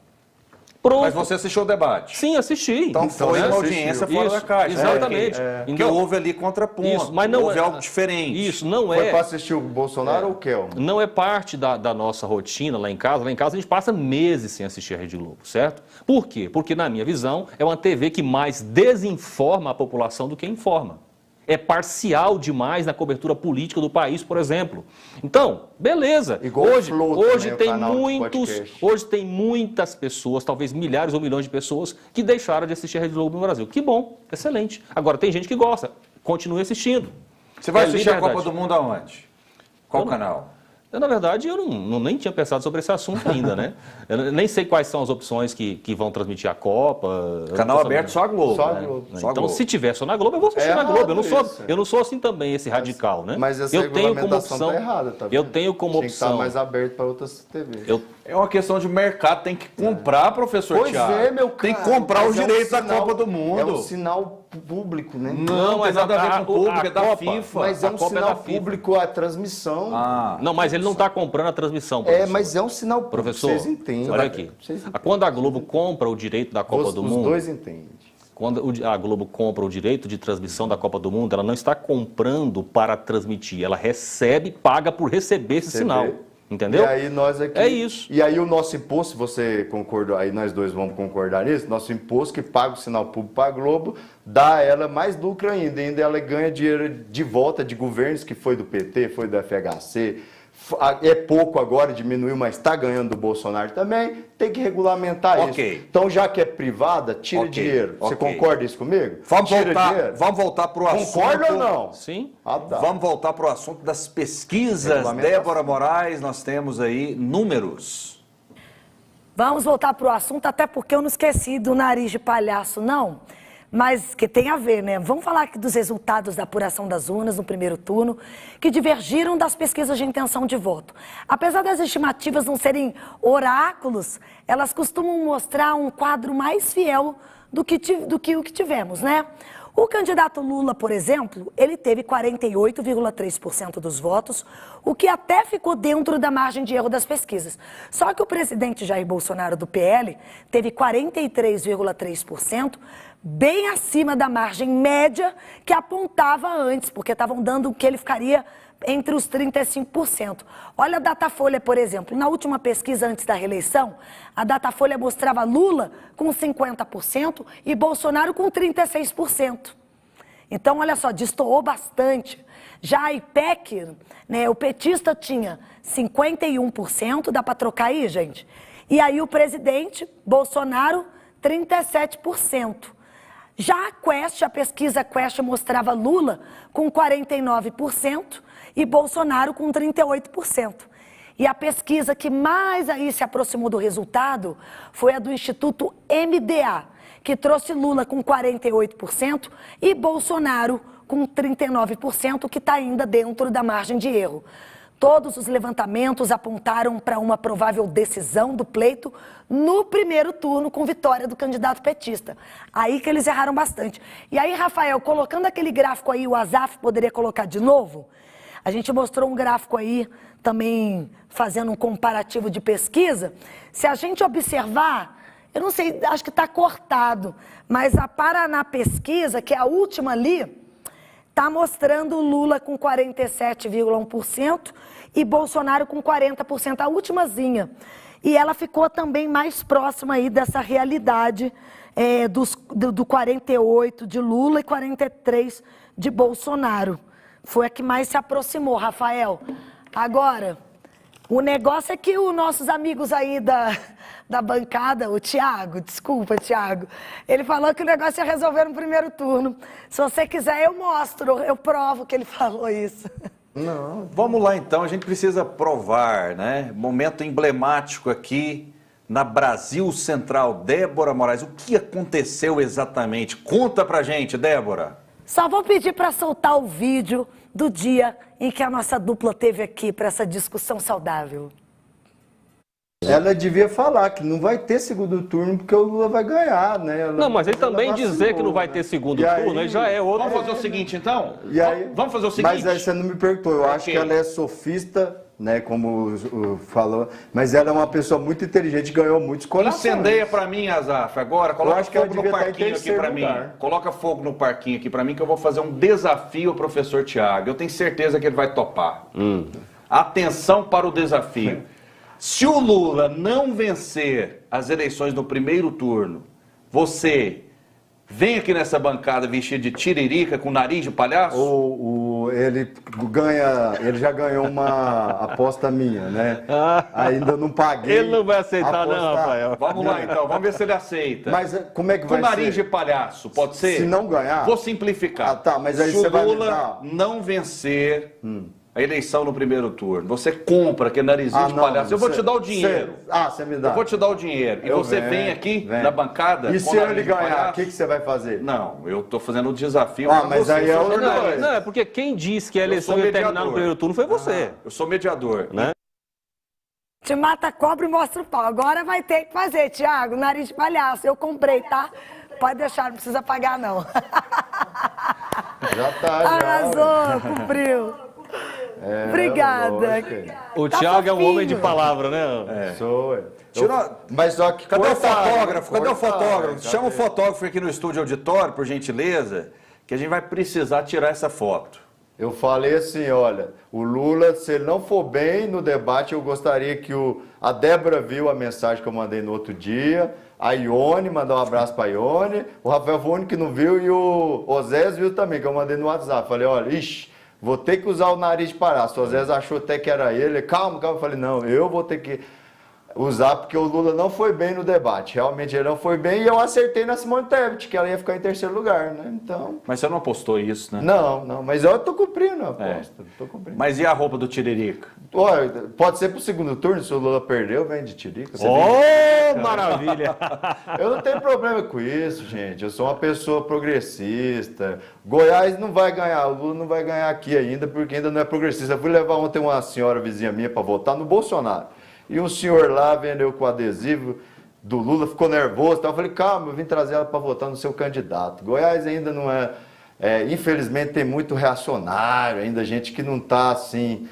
Pronto. Mas você assistiu o debate? Sim, assisti. Então foi né? uma audiência fora Isso, da caixa. exatamente. Que Então, houve ali contraponto. isso, mas não houve é- algo diferente. Isso não Foi é. para assistir o Bolsonaro ou o Kelman? Não é parte da nossa rotina lá em casa. Lá em casa a gente passa meses sem assistir a Rede Globo, certo? Por quê? Porque, na minha visão, é uma TV que mais desinforma a população do que informa. É parcial demais na cobertura política do país, por exemplo. Então, beleza. Igual o Flow Hoje também, o tem canal de podcast. hoje tem muitas pessoas, talvez milhares ou milhões de pessoas, que deixaram de assistir a Rede Globo no Brasil. Que bom, excelente. Agora, tem gente que gosta, continue assistindo. Você vai É assistir a liberdade. Copa do Mundo aonde? Qual Eu não- canal? Na verdade, eu nem tinha pensado sobre esse assunto ainda, né? Eu nem sei quais são as opções que vão transmitir a Copa. Canal aberto só a Globo. Só a Globo. Né? Então, se tiver só na Globo, eu vou assistir na Globo. Eu não sou assim também, esse radical, né? Mas essa eu tenho como regulamentação opção, tá errada, tá vendo? eu tenho como Tinha que estar opção. mais aberto para outras TVs. É uma questão de mercado, tem que comprar, professor Pois Thiago. é, meu cara. Tem que comprar os mas direitos da sinal- Copa do Mundo. É um sinal público, né? Não tem nada a ver com o público, é da Copa, FIFA. Mas é a um Copa é sinal da FIFA. público a transmissão. Não, mas ele não está comprando a transmissão, É, professor. mas é um sinal público. Professor, Vocês entendem. olha aqui. Quando a Globo compra o direito da Copa do Os Mundo... dois entendem. Quando a Globo compra o direito de transmissão da Copa do Mundo, ela não está comprando para transmitir, ela recebe, paga por receber esse sinal. Entendeu? E aí nós aqui... É isso. E aí o nosso imposto, se você concordou, aí nós dois vamos concordar nisso, nosso imposto que paga o sinal público para a Globo, dá a ela mais lucro ainda ela ganha dinheiro de volta de governos que foi do PT, foi do FHC, é pouco agora, diminuiu, mas está ganhando do Bolsonaro também, tem que regulamentar isso. Então, já que é privada, tira dinheiro. Você concorda isso comigo? Vamos voltar para o assunto. Concorda ou não? Sim. Tá. Vamos voltar para o assunto das pesquisas. Débora Moraes, nós temos aí números. Vamos voltar para o assunto, até porque eu não esqueci do nariz de palhaço, não. Mas que tem a ver, né? Vamos falar aqui dos resultados da apuração das urnas no primeiro turno, que divergiram das pesquisas de intenção de voto. Apesar das estimativas não serem oráculos, elas costumam mostrar um quadro mais fiel do que o que tivemos, né? O candidato Lula, por exemplo, ele teve 48,3% dos votos, o que até ficou dentro da margem de erro das pesquisas. Só que o presidente Jair Bolsonaro, do PL, teve 43,3%, bem acima da margem média que apontava antes, porque estavam dando que ele ficaria entre os 35%. Olha a Datafolha, por exemplo. Na última pesquisa antes da reeleição, a Datafolha mostrava Lula com 50% e Bolsonaro com 36%. Então, olha só, destoou bastante. Já a IPEC, né, o petista tinha 51%, dá para trocar aí, gente? E aí o presidente, Bolsonaro, 37%. Já a Quest, a pesquisa Quest mostrava Lula com 49% e Bolsonaro com 38%. E a pesquisa que mais aí se aproximou do resultado foi a do Instituto MDA, que trouxe Lula com 48% e Bolsonaro com 39%, que está ainda dentro da margem de erro. Todos os levantamentos apontaram para uma provável decisão do pleito no primeiro turno, com vitória do candidato petista. Aí que eles erraram bastante. E aí, Rafael, colocando aquele gráfico aí, o Azaf poderia colocar de novo? A gente mostrou um gráfico aí, também fazendo um comparativo de pesquisa. Se a gente observar, eu não sei, acho que está cortado, mas a Paraná Pesquisa, que é a última ali, está mostrando o Lula com 47,1% e Bolsonaro com 40%, a ultimazinha. E ela ficou também mais próxima aí dessa realidade do 48% de Lula e 43% de Bolsonaro. Foi a que mais se aproximou, Rafael. Agora, o negócio é que os nossos amigos aí da bancada, o Thiago, desculpa, Thiago, ele falou que o negócio ia resolver no primeiro turno. Se você quiser, eu mostro, eu provo que ele falou isso. Não. Vamos lá, então, a gente precisa provar, né? Momento emblemático aqui na Brasil Central. Débora Moraes, o que aconteceu exatamente? Conta pra gente, Débora. Só vou pedir para soltar o vídeo do dia em que a nossa dupla teve aqui para essa discussão saudável. Ela devia falar que não vai ter segundo turno porque o Lula vai ganhar, né? Não, mas ele também dizer que não vai ter segundo turno, aí já é outro. Vamos fazer o seguinte, então? E aí, vamos fazer o seguinte? Mas aí você não me perguntou, eu acho que ela é sofista, né, como falou, mas ela é uma pessoa muito inteligente, ganhou muitos corações. Incendeia pra mim, Azaf, agora, coloca acho que ela fogo no devia estar em parquinho aqui pra mim. lugar. Coloca fogo no parquinho aqui pra mim que eu vou fazer um desafio ao professor Thiago. Eu tenho certeza que ele vai topar. Atenção para o desafio. Se o Lula não vencer as eleições no primeiro turno, você vem aqui nessa bancada vestido de tiririca com nariz de palhaço? Ele já ganhou uma aposta minha, né? Ainda não paguei. Ele não vai aceitar não, Rafael. Vamos lá então, vamos ver se ele aceita. Mas como é que vai ser? Com nariz de palhaço, pode ser? Se não ganhar... Vou simplificar. Ah, tá, mas aí se você o vai Lula não vencer a eleição no primeiro turno, você compra aquele narizinho de palhaço, eu vou te dar o dinheiro. Você me dá. Eu vou te dar o dinheiro. E você vem aqui na bancada. E se ele ganhar, o que você vai fazer? Não, eu tô fazendo o desafio. Mas aí é outra coisa. Não, é porque quem disse que a eleição ia terminar no primeiro turno foi você. Eu sou mediador. Né? Te mata a cobra e mostra o pau. Agora vai ter que fazer, Thiago, nariz de palhaço. Eu comprei, tá? Pode deixar, não precisa pagar, não. Já tá, já. Arrasou, cumpriu. Obrigada. O Tá Thiago é um fofinho. homem de palavra, né? Sou. Mas só que cadê o cortar, fotógrafo? Cadê o fotógrafo? cadê? Chama o fotógrafo aqui no estúdio auditório, por gentileza, que a gente vai precisar tirar essa foto. Eu falei assim, olha, o Lula, se ele não for bem no debate, eu gostaria que a Débora viu a mensagem que eu mandei no outro dia, a Ione, mandar um abraço para a Ione, o Rafael foi o único que não viu e o Osés viu também, que eu mandei no WhatsApp. Falei, olha, vou ter que usar o nariz de palhaço. O Osés achou até que era ele. Calma. Eu falei, não, eu vou ter que usar porque o Lula não foi bem no debate. Realmente ele não foi bem e eu acertei na Simone Tebet, que ela ia ficar em terceiro lugar, né? Então... Mas você não apostou isso, né? Não, mas eu tô cumprindo a aposta. Tô cumprindo. Mas e a roupa do Tiririca? Olha, pode ser pro segundo turno, se o Lula perdeu, vem de Tiririca. Maravilha! Eu não tenho problema com isso, gente. Eu sou uma pessoa progressista. Goiás não vai ganhar, o Lula não vai ganhar aqui ainda, porque ainda não é progressista. Eu fui levar ontem uma senhora vizinha minha para votar no Bolsonaro. E um senhor lá vendeu com o adesivo do Lula, ficou nervoso. Eu falei, calma, eu vim trazer ela para votar no seu candidato. Goiás ainda não infelizmente tem muito reacionário, ainda gente que não está assim...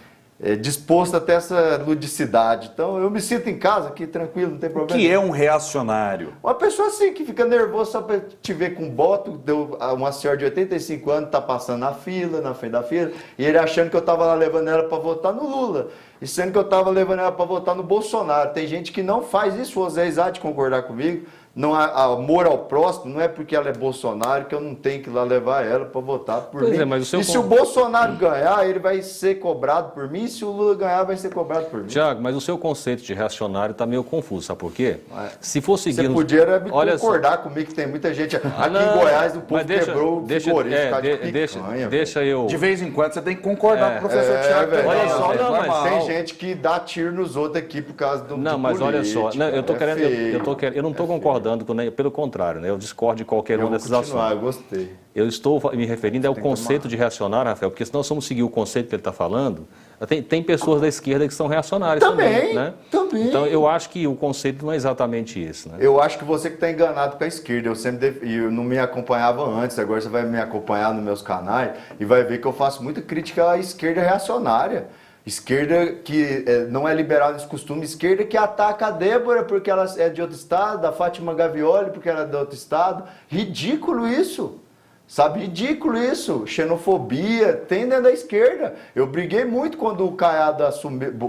disposto até essa ludicidade. Então, eu me sinto em casa aqui, tranquilo, não tem problema. O que é um reacionário? Uma pessoa assim, que fica nervosa só para te ver com boto, deu uma senhora de 85 anos, tá passando na frente da fila, e ele achando que eu tava lá levando ela para votar no Lula, e sendo que eu tava levando ela para votar no Bolsonaro. Tem gente que não faz isso, o Zé há de concordar comigo, não há amor ao próximo, não é porque ela é Bolsonaro que eu não tenho que ir lá levar ela para votar por mim. Mas se o Bolsonaro ganhar, ele vai ser cobrado por mim, se o Lula ganhar, vai ser cobrado por mim. Tiago, mas o seu conceito de reacionário está meio confuso, sabe por quê? Se for seguir... Você podia concordar comigo que tem muita gente aqui em Goiás, o povo quebrou o frigorífico, deixa eu... De vez em quando você tem que concordar com o professor Tiago. Olha só, mas tem gente que dá tiro nos outros aqui por causa do Não, mas olha só, eu não estou concordando, pelo contrário, né? Eu discordo de qualquer uma dessas ações. Eu gostei. Eu estou me referindo ao conceito de reacionário, Rafael, porque se nós formos seguir o conceito que ele está falando, tem pessoas da esquerda que são reacionárias também, né? Também. Então, eu acho que o conceito não é exatamente isso, né? Eu acho que você que está enganado com a esquerda. Eu não me acompanhava antes, agora você vai me acompanhar nos meus canais e vai ver que eu faço muita crítica à esquerda reacionária. Esquerda que não é liberal nesse costume, esquerda que ataca a Débora porque ela é de outro estado, a Fátima Gavioli porque ela é de outro estado. Ridículo isso. Sabe, ridículo isso, xenofobia, tem dentro da esquerda. Eu briguei muito quando o Caiado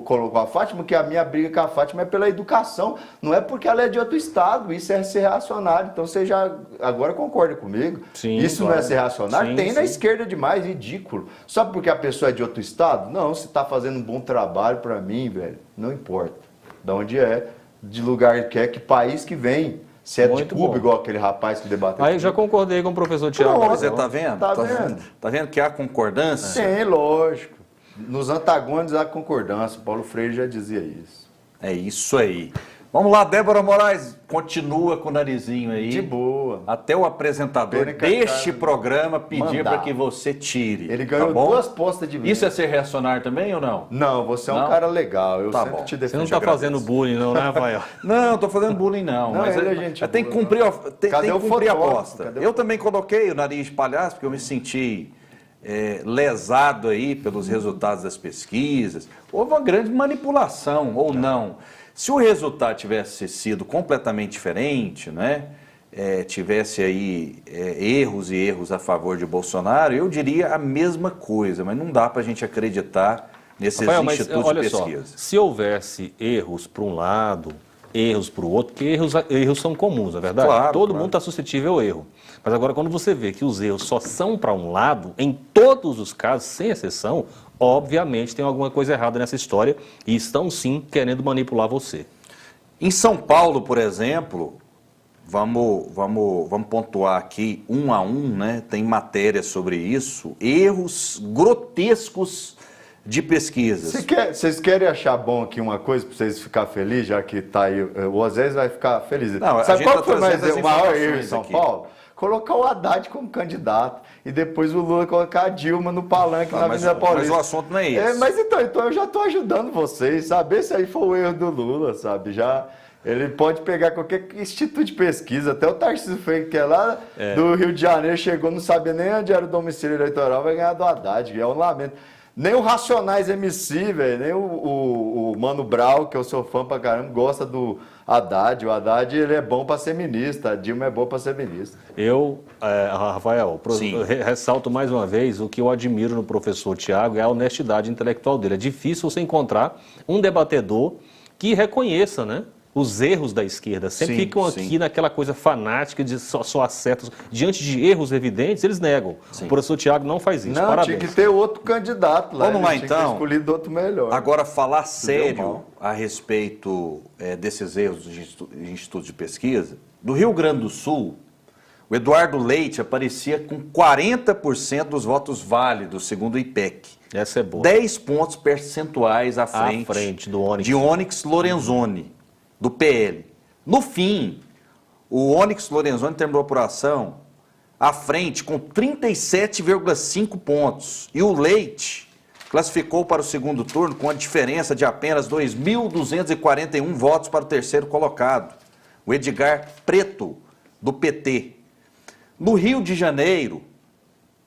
colocou a Fátima, que a minha briga com a Fátima é pela educação, não é porque ela é de outro estado, isso é ser reacionário. Então você já agora concorda comigo? Sim, isso claro. Não é ser reacionário? Sim, tem na esquerda demais, ridículo. Só porque a pessoa é de outro estado? Não, você está fazendo um bom trabalho para mim, velho, não importa. De onde é, de lugar que é, que país que vem. Se é de Cuba, igual aquele rapaz que debateu. Aí já concordei com o professor Tiago. Você está vendo? Tá vendo? Tá vendo que há concordância? Sim, lógico. Nos antagônicos há concordância. Paulo Freire já dizia isso. É isso aí. Vamos lá, Débora Moraes, continua com o narizinho aí. De boa. Até o apresentador deste programa pedir para que você tire. Ele ganhou 2 postas de vez. Isso é ser reacionário também ou não? Não, você é um cara legal. Eu sempre te defendo. Você não está fazendo bullying não, né, Rafael? Não, não estou fazendo bullying não. Mas tem que cumprir, tem que cumprir a aposta. Eu também coloquei o nariz de palhaço porque eu me senti lesado aí pelos resultados das pesquisas. Houve uma grande manipulação, ou não. Se o resultado tivesse sido completamente diferente, né, tivesse aí erros e erros a favor de Bolsonaro, eu diria a mesma coisa, mas não dá para a gente acreditar nesses institutos de pesquisa. Só, se houvesse erros para um lado, erros para o outro, porque erros são comuns, não é verdade? Claro, Todo mundo está suscetível ao erro. Mas agora, quando você vê que os erros só são para um lado, em todos os casos, sem exceção, obviamente tem alguma coisa errada nessa história e estão sim querendo manipular você. Em São Paulo, por exemplo, vamos pontuar aqui 1 a 1, né? Tem matéria sobre isso, erros grotescos de pesquisas. Vocês querem achar bom aqui uma coisa para vocês ficarem felizes, já que tá aí, o Osés vai ficar feliz. Não, a Sabe gente qual tá foi trazendo o maior as erro em informações São aqui. Paulo? Colocar o Haddad como candidato e depois o Lula colocar a Dilma no palanque na Avenida Paulista. Mas o assunto não é esse. Mas então eu já estou ajudando vocês, sabe? Esse aí foi o erro do Lula, sabe? Ele pode pegar qualquer instituto de pesquisa, até o Tarcísio Freitas, que é lá do Rio de Janeiro, chegou, não sabia nem onde era o domicílio eleitoral, vai ganhar do Haddad, é um lamento. Nem o Racionais MC, velho, nem o Mano Brown, que eu sou fã pra caramba, gosta do Haddad. O Haddad, ele é bom pra ser ministro, a Dilma é boa pra ser ministra. Rafael, ressalto mais uma vez, o que eu admiro no professor Tiago é a honestidade intelectual dele. É difícil você encontrar um debatedor que reconheça, né, os erros da esquerda. Sempre ficam aqui naquela coisa fanática de só acertos. Diante de erros evidentes, eles negam. O professor Tiago não faz isso. Não, parabéns. tinha que ter outro candidato lá. Vamos lá, tinha então. que ter escolhido outro melhor. Agora, falar sério a respeito desses erros dos institutos de pesquisa, do Rio Grande do Sul, o Eduardo Leite aparecia com 40% dos votos válidos, segundo o IPEC. Essa é boa. 10 pontos percentuais à frente do Onyx. de Onyx Lorenzoni, do PL. No fim, o Onyx Lorenzoni terminou a apuração à frente com 37,5 pontos. E o Leite classificou para o segundo turno com a diferença de apenas 2.241 votos para o terceiro colocado, o Edgar Preto, do PT. No Rio de Janeiro,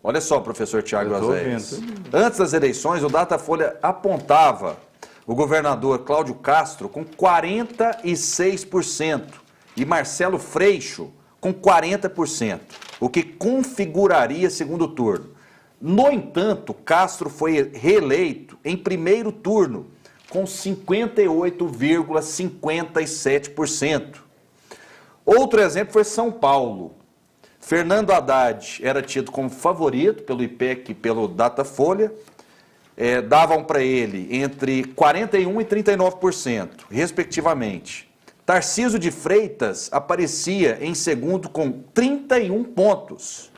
olha só, professor Tiago Osés, antes das eleições, o Datafolha apontava o governador Cláudio Castro com 46% e Marcelo Freixo com 40%, o que configuraria segundo turno. No entanto, Castro foi reeleito em primeiro turno com 58,57%. Outro exemplo foi São Paulo. Fernando Haddad era tido como favorito pelo IPEC e pelo Datafolha, davam para ele entre 41% e 39%, respectivamente. Tarcísio de Freitas aparecia em segundo com 31 pontos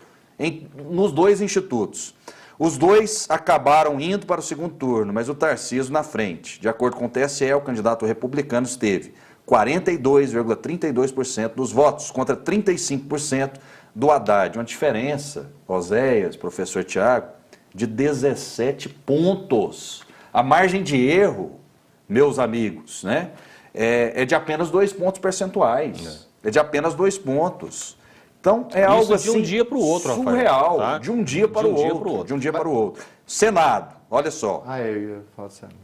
nos dois institutos. Os dois acabaram indo para o segundo turno, mas o Tarcísio na frente. De acordo com o TSE, o candidato republicano esteve 42,32% dos votos contra 35% do Haddad. Uma diferença, Oséias, professor Tiago, de 17 pontos. A margem de erro, meus amigos, né, é de apenas 2 pontos percentuais. É de apenas 2 pontos. Então, é isso algo assim de um dia para o outro, surreal, Rafael, tá? de um dia para o outro. De um dia para o outro. Senado, olha só. Eu ia falar Senado.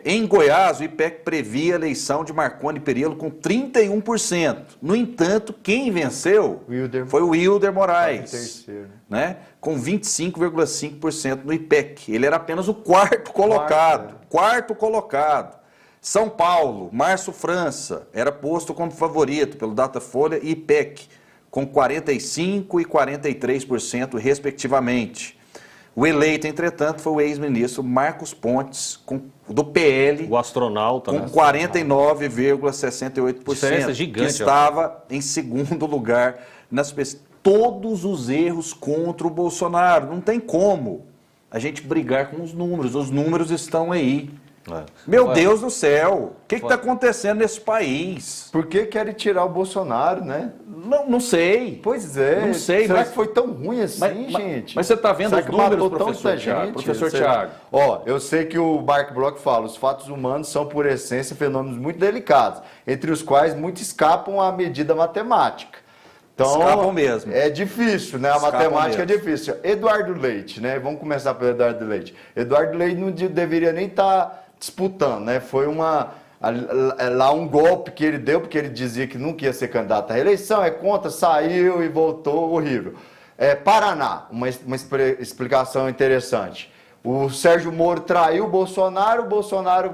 Em Goiás, o IPEC previa a eleição de Marconi Perillo com 31%. No entanto, quem venceu foi o Wilder Moraes, terceiro, né? Com 25,5% no IPEC. Ele era apenas o quarto colocado. Quarto colocado. São Paulo, Márcio França, era posto como favorito pelo Datafolha e IPEC, com 45% e 43%, respectivamente. O eleito, entretanto, foi o ex-ministro Marcos Pontes, do PL, o astronauta, com 49,68%, diferença gigante, que estava em segundo lugar nas pesquisas. Todos os erros contra o Bolsonaro. Não tem como a gente brigar com os números estão aí. Meu Deus do céu, o que está acontecendo nesse país? Por que querem tirar o Bolsonaro, né? Não sei. Pois é. Não sei, Será mas que foi tão ruim assim, gente? Mas você está vendo Será os que números, matou professor tanta Tiago? gente? Professor Tiago. Ó, eu sei que o Mark Bloch fala, os fatos humanos são, por essência, fenômenos muito delicados, entre os quais muitos escapam à medida matemática. Então, escapam mesmo. É difícil, né? A matemática é difícil. Eduardo Leite, né? Vamos começar pelo Eduardo Leite. Eduardo Leite não deveria nem estar disputando, né? Foi lá um golpe que ele deu, porque ele dizia que nunca ia ser candidato à reeleição, é contra, saiu e voltou, horrível. Paraná, uma explicação interessante. O Sérgio Moro traiu o Bolsonaro,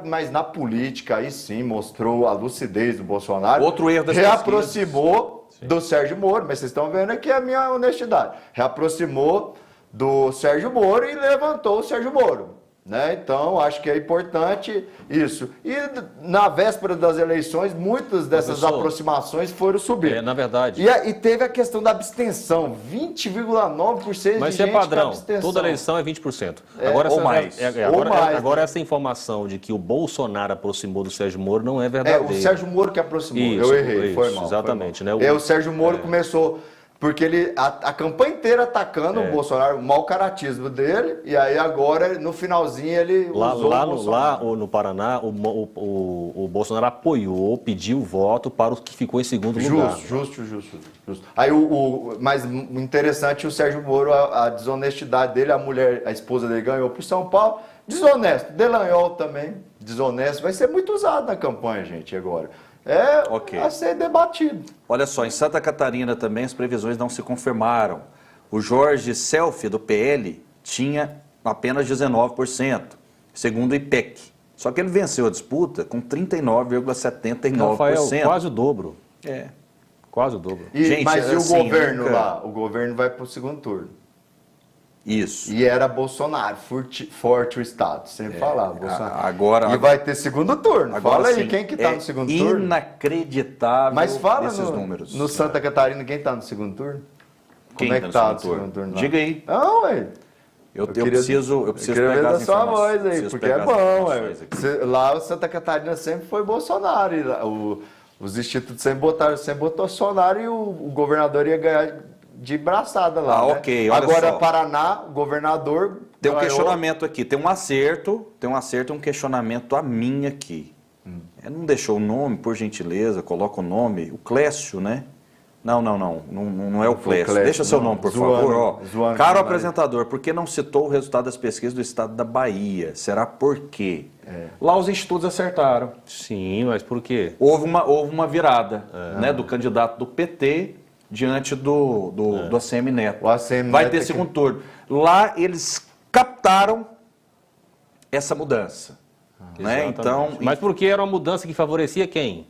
mas na política aí sim mostrou a lucidez do Bolsonaro. Outro erro das reaproximou do Sérgio Moro, mas vocês estão vendo aqui a minha honestidade. Reaproximou do Sérgio Moro e levantou o Sérgio Moro. né? Então, acho que é importante isso. E na véspera das eleições, muitas dessas Professor, aproximações foram subir. na verdade. E teve a questão da abstenção, 20,9% Mas de isso é gente padrão. com abstenção. Toda eleição é 20%. ou mais. Ou mais, agora né? essa informação de que o Bolsonaro aproximou do Sérgio Moro não é É, verdadeira. o Sérgio Moro que aproximou, Isso, eu errei, isso, foi mal. exatamente, foi mal. né? O Sérgio Moro começou, porque ele, a campanha inteira atacando o Bolsonaro, o mau caratismo dele, e aí agora, no finalzinho, ele usou o Bolsonaro. Lá no Paraná, o Bolsonaro apoiou, pediu voto para o que ficou em segundo lugar. Justo. Aí mas interessante, o Sérgio Moro, a desonestidade dele, a esposa dele ganhou por São Paulo, desonesto. Delanhol também, desonesto, vai ser muito usado na campanha, gente, agora. A ser debatido. Olha só, em Santa Catarina também as previsões não se confirmaram. O Jorge Selfie, do PL, tinha apenas 19%, segundo o IPEC. Só que ele venceu a disputa com 39,79%. Rafael, quase o dobro. É. Quase o dobro. Mas e o assim, governo nunca- lá? O governo vai para o segundo turno. Isso. E era Bolsonaro, forte o Estado, sempre falava. Bolsonaro. agora- E vai ter segundo turno. Agora, Fala aí, sim, quem que tá é no segundo turno? Inacreditável Mas fala esses números. no Santa Catarina, quem tá no segundo turno? Quem Como é tá que no tá no segundo segundo turno? turno? Lá? Diga aí. Não, velho. Eu queria preciso ver pegar da as sua informações. voz aí, Preciso porque pegar é as bom, informações velho. aqui. Lá o Santa Catarina sempre foi Bolsonaro. E lá, os institutos sempre botou Bolsonaro e o governador ia ganhar de braçada lá. né? ok, olha Agora, só. Paraná, o governador. Tem um ganhou. questionamento aqui, tem um acerto e um questionamento a mim aqui. Não deixou o nome, por gentileza, coloca o nome, o Clécio, né? Não é o Clécio. Clécio, Deixa seu não. nome, por Zoando, favor. Ó. zoando Caro demais. apresentador, por que não citou o resultado das pesquisas do estado da Bahia? Será por quê? Lá os institutos acertaram. Sim, mas por quê? Houve uma virada né, do candidato do PT diante do ACM Neto. O ACM Vai Neto ter é que- segundo turno. Lá eles captaram essa mudança. Né? Exatamente. Então, Mas por que era uma mudança que favorecia quem?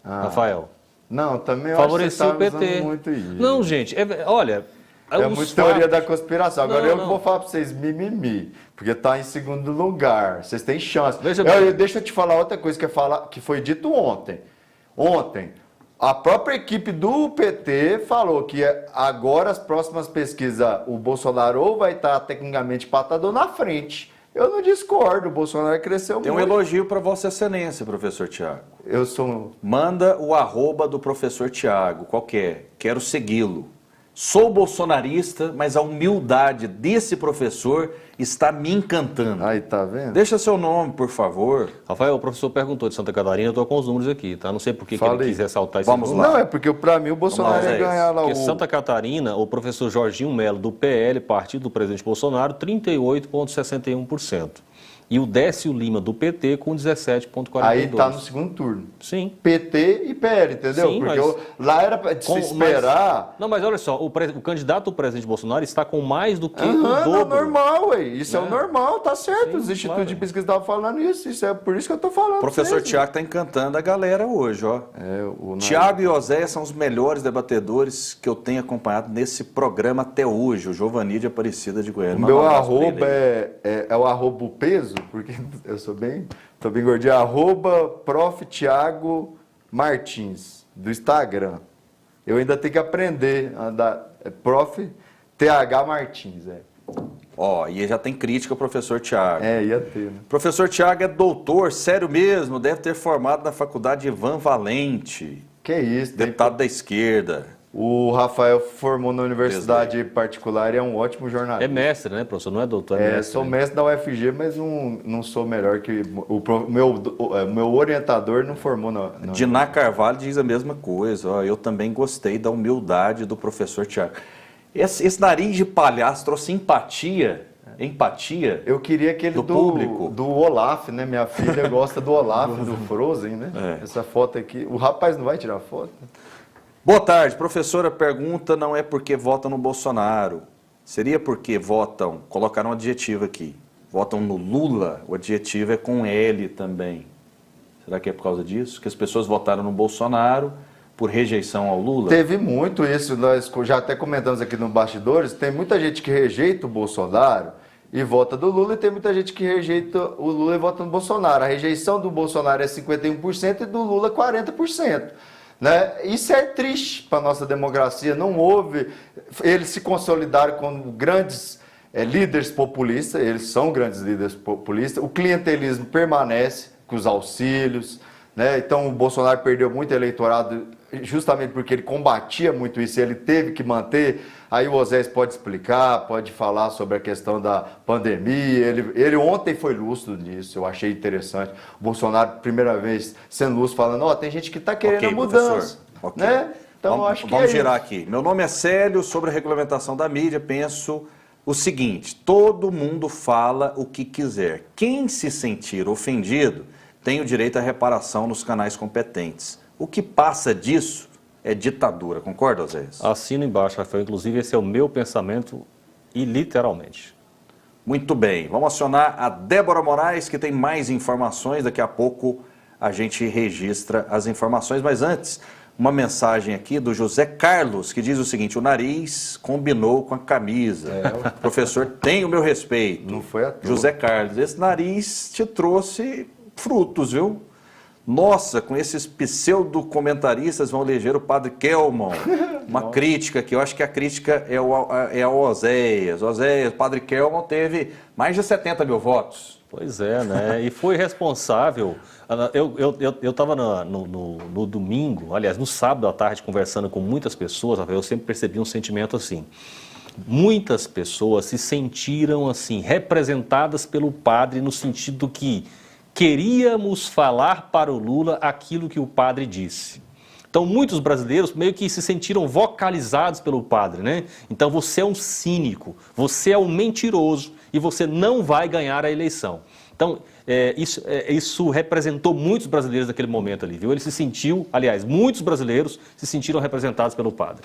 Rafael? Não, também eu Favorecia o acho que você tá PT. usando muito isso. Não, gente, olha... É os muito teoria fatos- da conspiração. Agora Não, eu não. vou falar pra vocês mimimi, porque tá em segundo lugar. Vocês têm chance. Veja bem. Deixa eu te falar outra coisa que foi dito ontem. Ontem, a própria equipe do PT falou que agora as próximas pesquisas, o Bolsonaro ou vai estar tecnicamente patador na frente. Eu não discordo, o Bolsonaro cresceu tem um muito. elogio para Vossa Excelência, professor Tiago. Eu sou... Manda o @ do professor Tiago, qualquer. Quero segui-lo. Sou bolsonarista, mas a humildade desse professor está me encantando. Aí, tá vendo? Deixa seu nome, por favor. Rafael, o professor perguntou de Santa Catarina, eu estou com os números aqui, tá? Não sei por que Fala ele aí. quis ressaltar esse Vamos número. lá. Não, é porque pra mim o Bolsonaro Vamos lá, ia ganhar lá Porque o... Santa Catarina, o professor Jorginho Melo, do PL, partido do presidente Bolsonaro, 38,61%. E o Décio Lima, do PT, com 17,42%. Aí tá no segundo turno. Sim. PT e PL, entendeu? Sim, porque mas- lá era para se esperar. Não, mas olha só, o candidato do presidente Bolsonaro está com mais do que o Não, dobro. normal, ué. Isso é o Né? normal, tá certo. Sim, Os institutos claro. de pesquisa estavam falando isso. Isso é por isso que eu tô falando. O professor mesmo. Tiago está encantando a galera hoje, ó. Tiago e Oséia são os melhores debatedores que eu tenho acompanhado nesse programa até hoje. O Giovanni de Aparecida de Goiânia. O Manda meu um abraço pra ele arroba aí. é o arroba o peso, porque eu tô bem gordinho. Arroba Prof. Tiago Martins, do Instagram. Eu ainda tenho que aprender a andar. É Prof. TH Martins, Ó, e já tem crítica ao professor Tiago. ia ter, né? Professor Tiago é doutor, sério mesmo, deve ter formado na faculdade Ivan Valente, Que isso, tem deputado da esquerda. O Rafael formou na universidade particular e é um ótimo jornalista. É mestre, né, professor? Não é doutor, é mestre. Sou né? mestre da UFG, mas não sou melhor que... meu orientador não formou na Diná Carvalho diz a mesma coisa. Ó, eu também gostei da humildade do professor Tiago. Esse nariz de palhaço trouxe empatia. Eu queria aquele do público. do Olaf, né? Minha filha gosta do Olaf, do Frozen, né? Essa foto aqui. O rapaz não vai tirar foto? Boa tarde, professora. Pergunta não é porque votam no Bolsonaro. Seria porque votam, colocaram um adjetivo aqui, votam no Lula, o adjetivo é com L também. Será que é por causa disso? Que as pessoas votaram no Bolsonaro por rejeição ao Lula? Teve muito isso, nós já até comentamos aqui no Bastidores, tem muita gente que rejeita o Bolsonaro e vota do Lula, e tem muita gente que rejeita o Lula e vota no Bolsonaro. A rejeição do Bolsonaro é 51% e do Lula 40%. Né? Isso é triste para a nossa democracia. Não houve... Eles se consolidaram como grandes líderes populistas, eles são grandes líderes populistas. O clientelismo permanece com os auxílios, né? Então o Bolsonaro perdeu muito eleitorado justamente porque ele combatia muito isso, ele teve que manter. Aí o Osés pode explicar, pode falar sobre a questão da pandemia. Ele ontem foi lúcido nisso, eu achei interessante. O Bolsonaro, primeira vez, sendo lúcido, falando, tem gente que está querendo a mudança. Okay. Né? Então, acho que vamos girar aqui. Meu nome é Célio, sobre a regulamentação da mídia, penso o seguinte, todo mundo fala o que quiser. Quem se sentir ofendido tem o direito à reparação nos canais competentes. O que passa disso é ditadura, concorda, Osés? Assino embaixo, Rafael. Inclusive, esse é o meu pensamento e literalmente. Muito bem. Vamos acionar a Débora Moraes, que tem mais informações. Daqui a pouco a gente registra as informações. Mas antes, uma mensagem aqui do José Carlos, que diz o seguinte, o nariz combinou com a camisa. O professor tem o meu respeito. Não foi à toa. José Carlos, esse nariz te trouxe frutos, viu? Nossa, com esses pseudo-comentaristas vão eleger o padre Kelman. Uma crítica que eu acho que a crítica é ao Oséias. Oséias, o padre Kelman teve mais de 70 mil votos. Pois é, né? E foi responsável. Eu estava no domingo, aliás, no sábado à tarde, conversando com muitas pessoas, eu sempre percebi um sentimento assim. Muitas pessoas se sentiram assim, representadas pelo padre no sentido que queríamos falar para o Lula aquilo que o padre disse. Então, muitos brasileiros meio que se sentiram vocalizados pelo padre, né? Então, você é um cínico, você é um mentiroso e você não vai ganhar a eleição. Então, isso representou muitos brasileiros naquele momento ali, viu? Ele se sentiu, aliás, muitos brasileiros se sentiram representados pelo padre.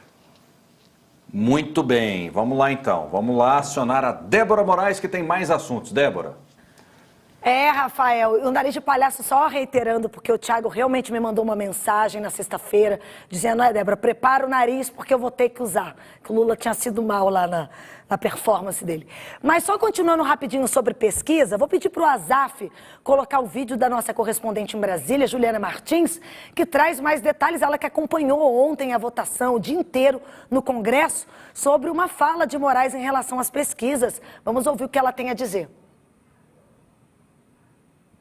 Muito bem, vamos lá então. Vamos lá acionar a Débora Moraes, que tem mais assuntos. Débora. Rafael, o Nariz de Palhaço, só reiterando, porque o Thiago realmente me mandou uma mensagem na sexta-feira, dizendo, Débora, prepara o nariz porque eu vou ter que usar, que o Lula tinha sido mal lá na performance dele. Mas só continuando rapidinho sobre pesquisa, vou pedir para o Azaf colocar o vídeo da nossa correspondente em Brasília, Juliana Martins, que traz mais detalhes, ela que acompanhou ontem a votação o dia inteiro no Congresso, sobre uma fala de Moraes em relação às pesquisas. Vamos ouvir o que ela tem a dizer.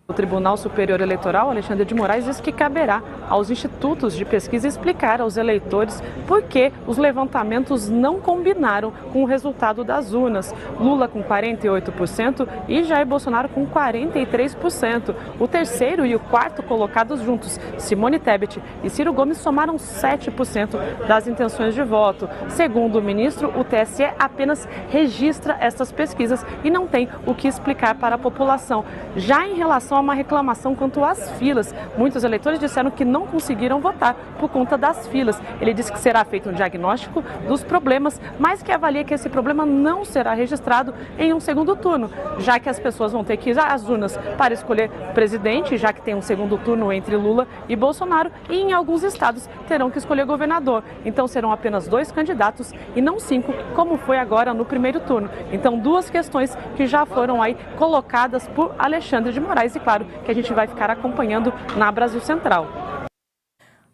O Tribunal Superior Eleitoral, Alexandre de Moraes, diz que caberá aos institutos de pesquisa explicar aos eleitores por que os levantamentos não combinaram com o resultado das urnas. Lula com 48% e Jair Bolsonaro com 43%. O terceiro e o quarto colocados juntos, Simone Tebet e Ciro Gomes, somaram 7% das intenções de voto. Segundo o ministro, o TSE apenas registra essas pesquisas e não tem o que explicar para a população. Já em relação a uma reclamação quanto às filas. Muitos eleitores disseram que não conseguiram votar por conta das filas. Ele disse que será feito um diagnóstico dos problemas, mas que avalia que esse problema não será registrado em um segundo turno, já que as pessoas vão ter que ir às urnas para escolher presidente, já que tem um segundo turno entre Lula e Bolsonaro, e em alguns estados terão que escolher governador. Então serão apenas 2 candidatos e não 5, como foi agora no primeiro turno. Então 2 questões que já foram aí colocadas por Alexandre de Moraes e claro que a gente vai ficar acompanhando na Brasil Central.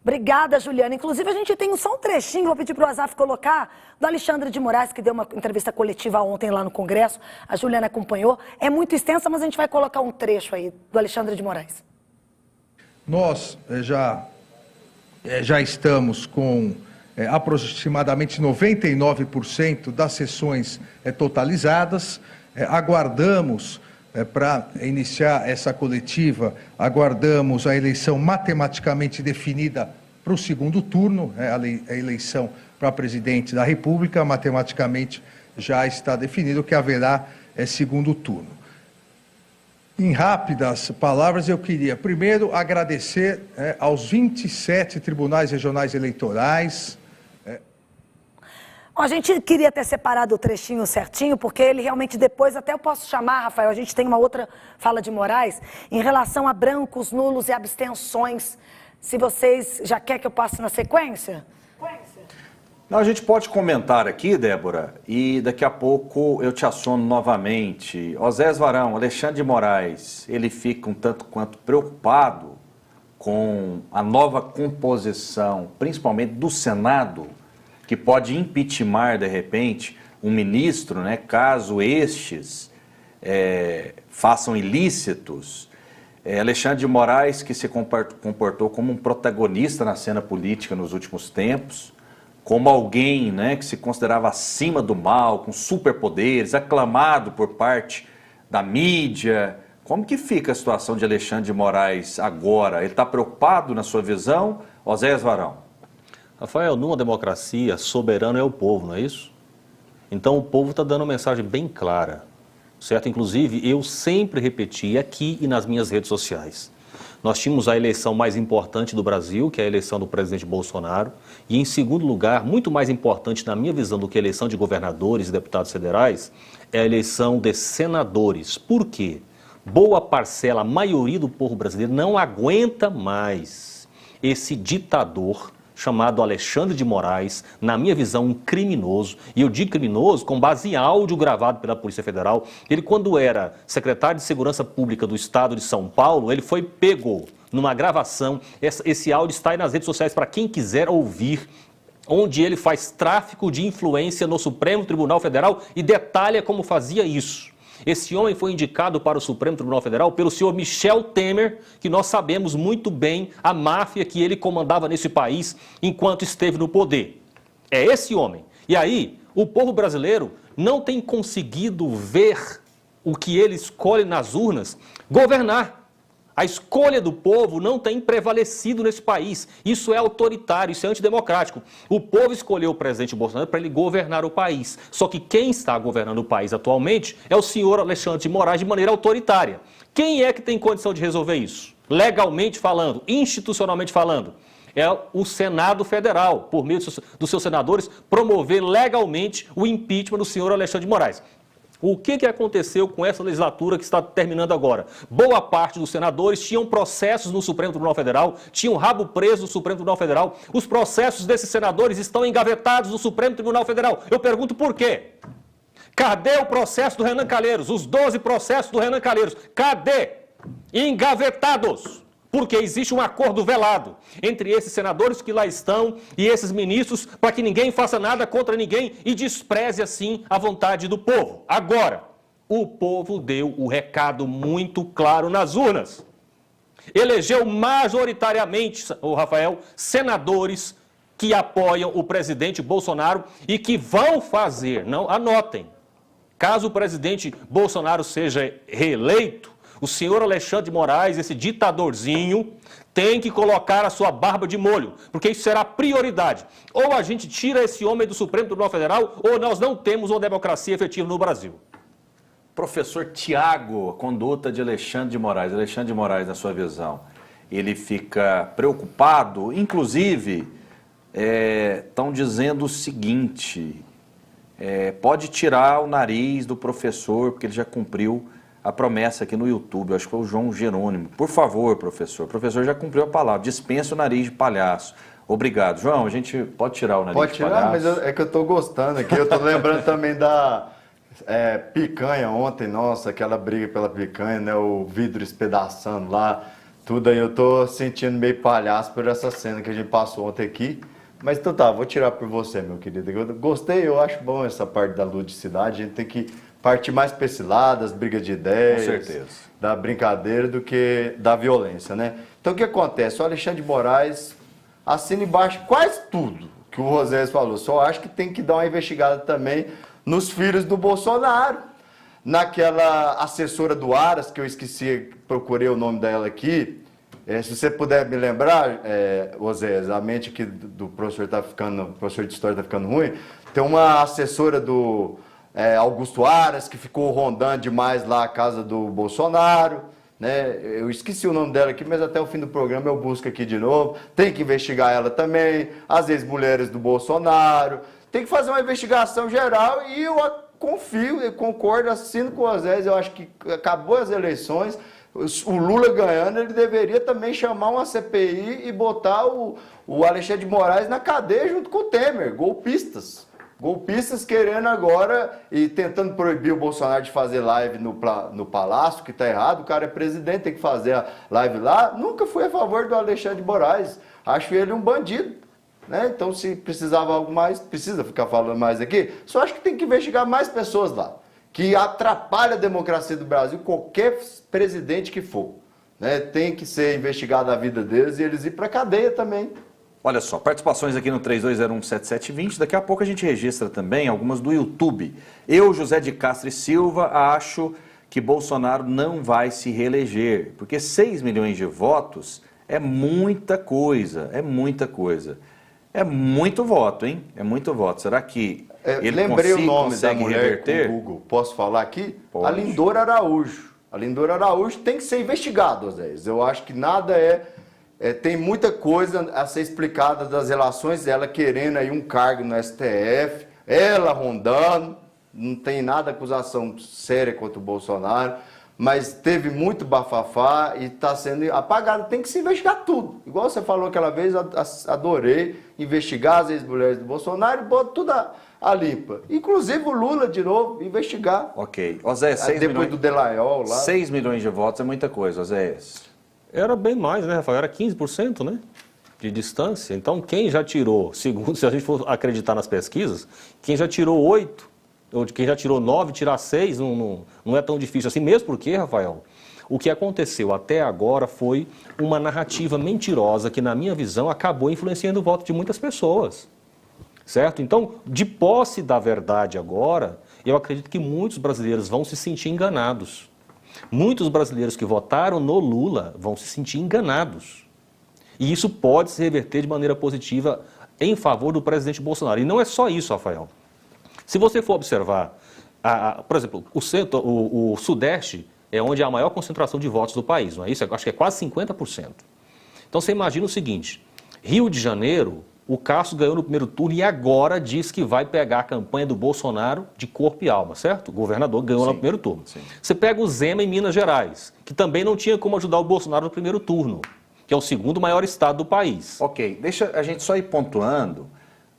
Obrigada, Juliana. Inclusive, a gente tem só um trechinho, vou pedir para o Azaf colocar, do Alexandre de Moraes, que deu uma entrevista coletiva ontem lá no Congresso. A Juliana acompanhou. É muito extensa, mas a gente vai colocar um trecho aí do Alexandre de Moraes. Nós já estamos com aproximadamente 99% das sessões totalizadas. Aguardamos... para iniciar essa coletiva, aguardamos a eleição matematicamente definida para o segundo turno, a eleição para presidente da República, matematicamente já está definido que haverá segundo turno. Em rápidas palavras, eu queria primeiro agradecer aos 27 tribunais regionais eleitorais. A gente queria ter separado o trechinho certinho, porque ele realmente depois, até eu posso chamar, Rafael, a gente tem uma outra fala de Moraes, em relação a brancos, nulos e abstenções. Se vocês já querem que eu passe na sequência? Não, a gente pode comentar aqui, Débora, e daqui a pouco eu te assono novamente. Osés Varão, Alexandre de Moraes, ele fica um tanto quanto preocupado com a nova composição, principalmente do Senado, que pode impeachment, de repente, um ministro, né, caso estes façam ilícitos. Alexandre de Moraes, que se comportou como um protagonista na cena política nos últimos tempos, como alguém, né, que se considerava acima do mal, com superpoderes, aclamado por parte da mídia. Como que fica a situação de Alexandre de Moraes agora? Ele está preocupado na sua visão? Osés Varão. Rafael, numa democracia, soberano é o povo, não é isso? Então o povo está dando uma mensagem bem clara, certo? Inclusive, eu sempre repeti aqui e nas minhas redes sociais. Nós tínhamos a eleição mais importante do Brasil, que é a eleição do presidente Bolsonaro, e em segundo lugar, muito mais importante na minha visão do que a eleição de governadores e deputados federais, é a eleição de senadores. Por quê? Boa parcela, a maioria do povo brasileiro não aguenta mais esse ditador chamado Alexandre de Moraes, na minha visão, um criminoso. E eu digo criminoso com base em áudio gravado pela Polícia Federal. Ele, quando era secretário de Segurança Pública do Estado de São Paulo, ele foi pego numa gravação. Esse áudio está aí nas redes sociais para quem quiser ouvir, onde ele faz tráfico de influência no Supremo Tribunal Federal e detalha como fazia isso. Esse homem foi indicado para o Supremo Tribunal Federal pelo senhor Michel Temer, que nós sabemos muito bem a máfia que ele comandava nesse país enquanto esteve no poder. É esse homem. E aí, o povo brasileiro não tem conseguido ver o que ele escolhe nas urnas governar. A escolha do povo não tem prevalecido nesse país. Isso é autoritário, isso é antidemocrático. O povo escolheu o presidente Bolsonaro para ele governar o país. Só que quem está governando o país atualmente é o senhor Alexandre de Moraes de maneira autoritária. Quem é que tem condição de resolver isso? Legalmente falando, institucionalmente falando. É o Senado Federal, por meio dos seus senadores, promover legalmente o impeachment do senhor Alexandre de Moraes. O que aconteceu com essa legislatura que está terminando agora? Boa parte dos senadores tinham processos no Supremo Tribunal Federal, tinham rabo preso no Supremo Tribunal Federal. Os processos desses senadores estão engavetados no Supremo Tribunal Federal. Eu pergunto por quê? Cadê o processo do Renan Calheiros? Os 12 processos do Renan Calheiros. Cadê? Engavetados. Porque existe um acordo velado entre esses senadores que lá estão e esses ministros para que ninguém faça nada contra ninguém e despreze assim a vontade do povo. Agora, o povo deu o recado muito claro nas urnas. Elegeu majoritariamente, Rafael, senadores que apoiam o presidente Bolsonaro e que vão fazer, não anotem, caso o presidente Bolsonaro seja reeleito, o senhor Alexandre de Moraes, esse ditadorzinho, tem que colocar a sua barba de molho, porque isso será prioridade. Ou a gente tira esse homem do Supremo Tribunal Federal, ou nós não temos uma democracia efetiva no Brasil. Professor Tiago, a conduta de Alexandre de Moraes. Alexandre de Moraes, na sua visão, ele fica preocupado? Inclusive, estão dizendo o seguinte, pode tirar o nariz do professor, porque ele já cumpriu a promessa aqui no YouTube, acho que foi o João Jerônimo. Por favor, professor. O professor já cumpriu a palavra. Dispensa o nariz de palhaço. Obrigado. João, a gente pode tirar o nariz de palhaço? Pode tirar, mas é que eu estou gostando aqui. Eu estou lembrando também da picanha ontem. Nossa, aquela briga pela picanha, né? O vidro espedaçando lá. Tudo aí. Eu estou sentindo meio palhaço por essa cena que a gente passou ontem aqui. Mas então tá, vou tirar por você, meu querido. Eu gostei, eu acho bom essa parte da ludicidade. A gente tem que partir mais para esse lado, das brigas de ideias, com certeza, da brincadeira do que da violência, né? Então o que acontece? O Alexandre de Moraes assina embaixo quase tudo que o Osés falou. Só acho que tem que dar uma investigada também nos filhos do Bolsonaro. Naquela assessora do Aras, que eu esqueci, procurei o nome dela aqui. Se você puder me lembrar, Osés, a mente aqui do professor o professor de história está ficando ruim. Tem uma assessora do Augusto Aras, que ficou rondando demais lá a casa do Bolsonaro, né? Eu esqueci o nome dela aqui, mas até o fim do programa eu busco aqui de novo. Tem que investigar ela também, as ex-mulheres do Bolsonaro. Tem que fazer uma investigação geral e eu confio, eu concordo, assino com o Osés. Eu acho que acabou as eleições, O Lula ganhando, ele deveria também chamar uma CPI e botar o Alexandre de Moraes na cadeia junto com o Temer, golpistas. Golpistas querendo agora e tentando proibir o Bolsonaro de fazer live no Palácio, que está errado. O cara é presidente, tem que fazer a live lá. Nunca fui a favor do Alexandre de Moraes. Acho ele um bandido. Né? Então, se precisava algo mais, precisa ficar falando mais aqui, só acho que tem que investigar mais pessoas lá, que atrapalha a democracia do Brasil, qualquer presidente que for. Né? Tem que ser investigada a vida deles e eles ir para a cadeia também. Olha só, participações aqui no 32017720. Daqui a pouco a gente registra também algumas do YouTube. Eu, José de Castro e Silva, acho que Bolsonaro não vai se reeleger, porque 6 milhões de votos é muita coisa, é muita coisa. É muito voto, hein? É muito voto. Será que ele lembrei o nome da mulher reverter? com o Google. Posso falar aqui? Pode. A Lindora Araújo. A Lindora Araújo tem que ser investigada, Zé. Eu acho que nada tem muita coisa a ser explicada das relações dela querendo aí um cargo no STF, ela rondando, não tem nada de acusação séria contra o Bolsonaro, mas teve muito bafafá e está sendo apagado. Tem que se investigar tudo. Igual você falou aquela vez, adorei investigar as ex-mulheres do Bolsonaro e botar tudo a limpa. Inclusive o Lula de novo, investigar. Ok. Osé, 6 depois milhões... do Delayol lá. 6 milhões de votos é muita coisa, Osé. Era bem mais, né, Rafael? Era 15%, né? De distância. Então, quem já tirou, segundo, se a gente for acreditar nas pesquisas, quem já tirou 8, ou quem já tirou 9, tirar 6, não é tão difícil assim. Mesmo porque, Rafael, o que aconteceu até agora foi uma narrativa mentirosa que, na minha visão, acabou influenciando o voto de muitas pessoas. Certo? Então, de posse da verdade agora, eu acredito que muitos brasileiros vão se sentir enganados. Muitos brasileiros que votaram no Lula vão se sentir enganados. E isso pode se reverter de maneira positiva em favor do presidente Bolsonaro. E não é só isso, Rafael. Se você for observar, por exemplo, o Sudeste é onde há a maior concentração de votos do país, não é isso? Eu acho que é quase 50%. Então você imagina o seguinte, Rio de Janeiro, o Castro ganhou no primeiro turno e agora diz que vai pegar a campanha do Bolsonaro de corpo e alma, certo? O governador ganhou no primeiro turno. Sim. Você pega o Zema em Minas Gerais, que também não tinha como ajudar o Bolsonaro no primeiro turno, que é o segundo maior estado do país. Ok, deixa a gente só ir pontuando.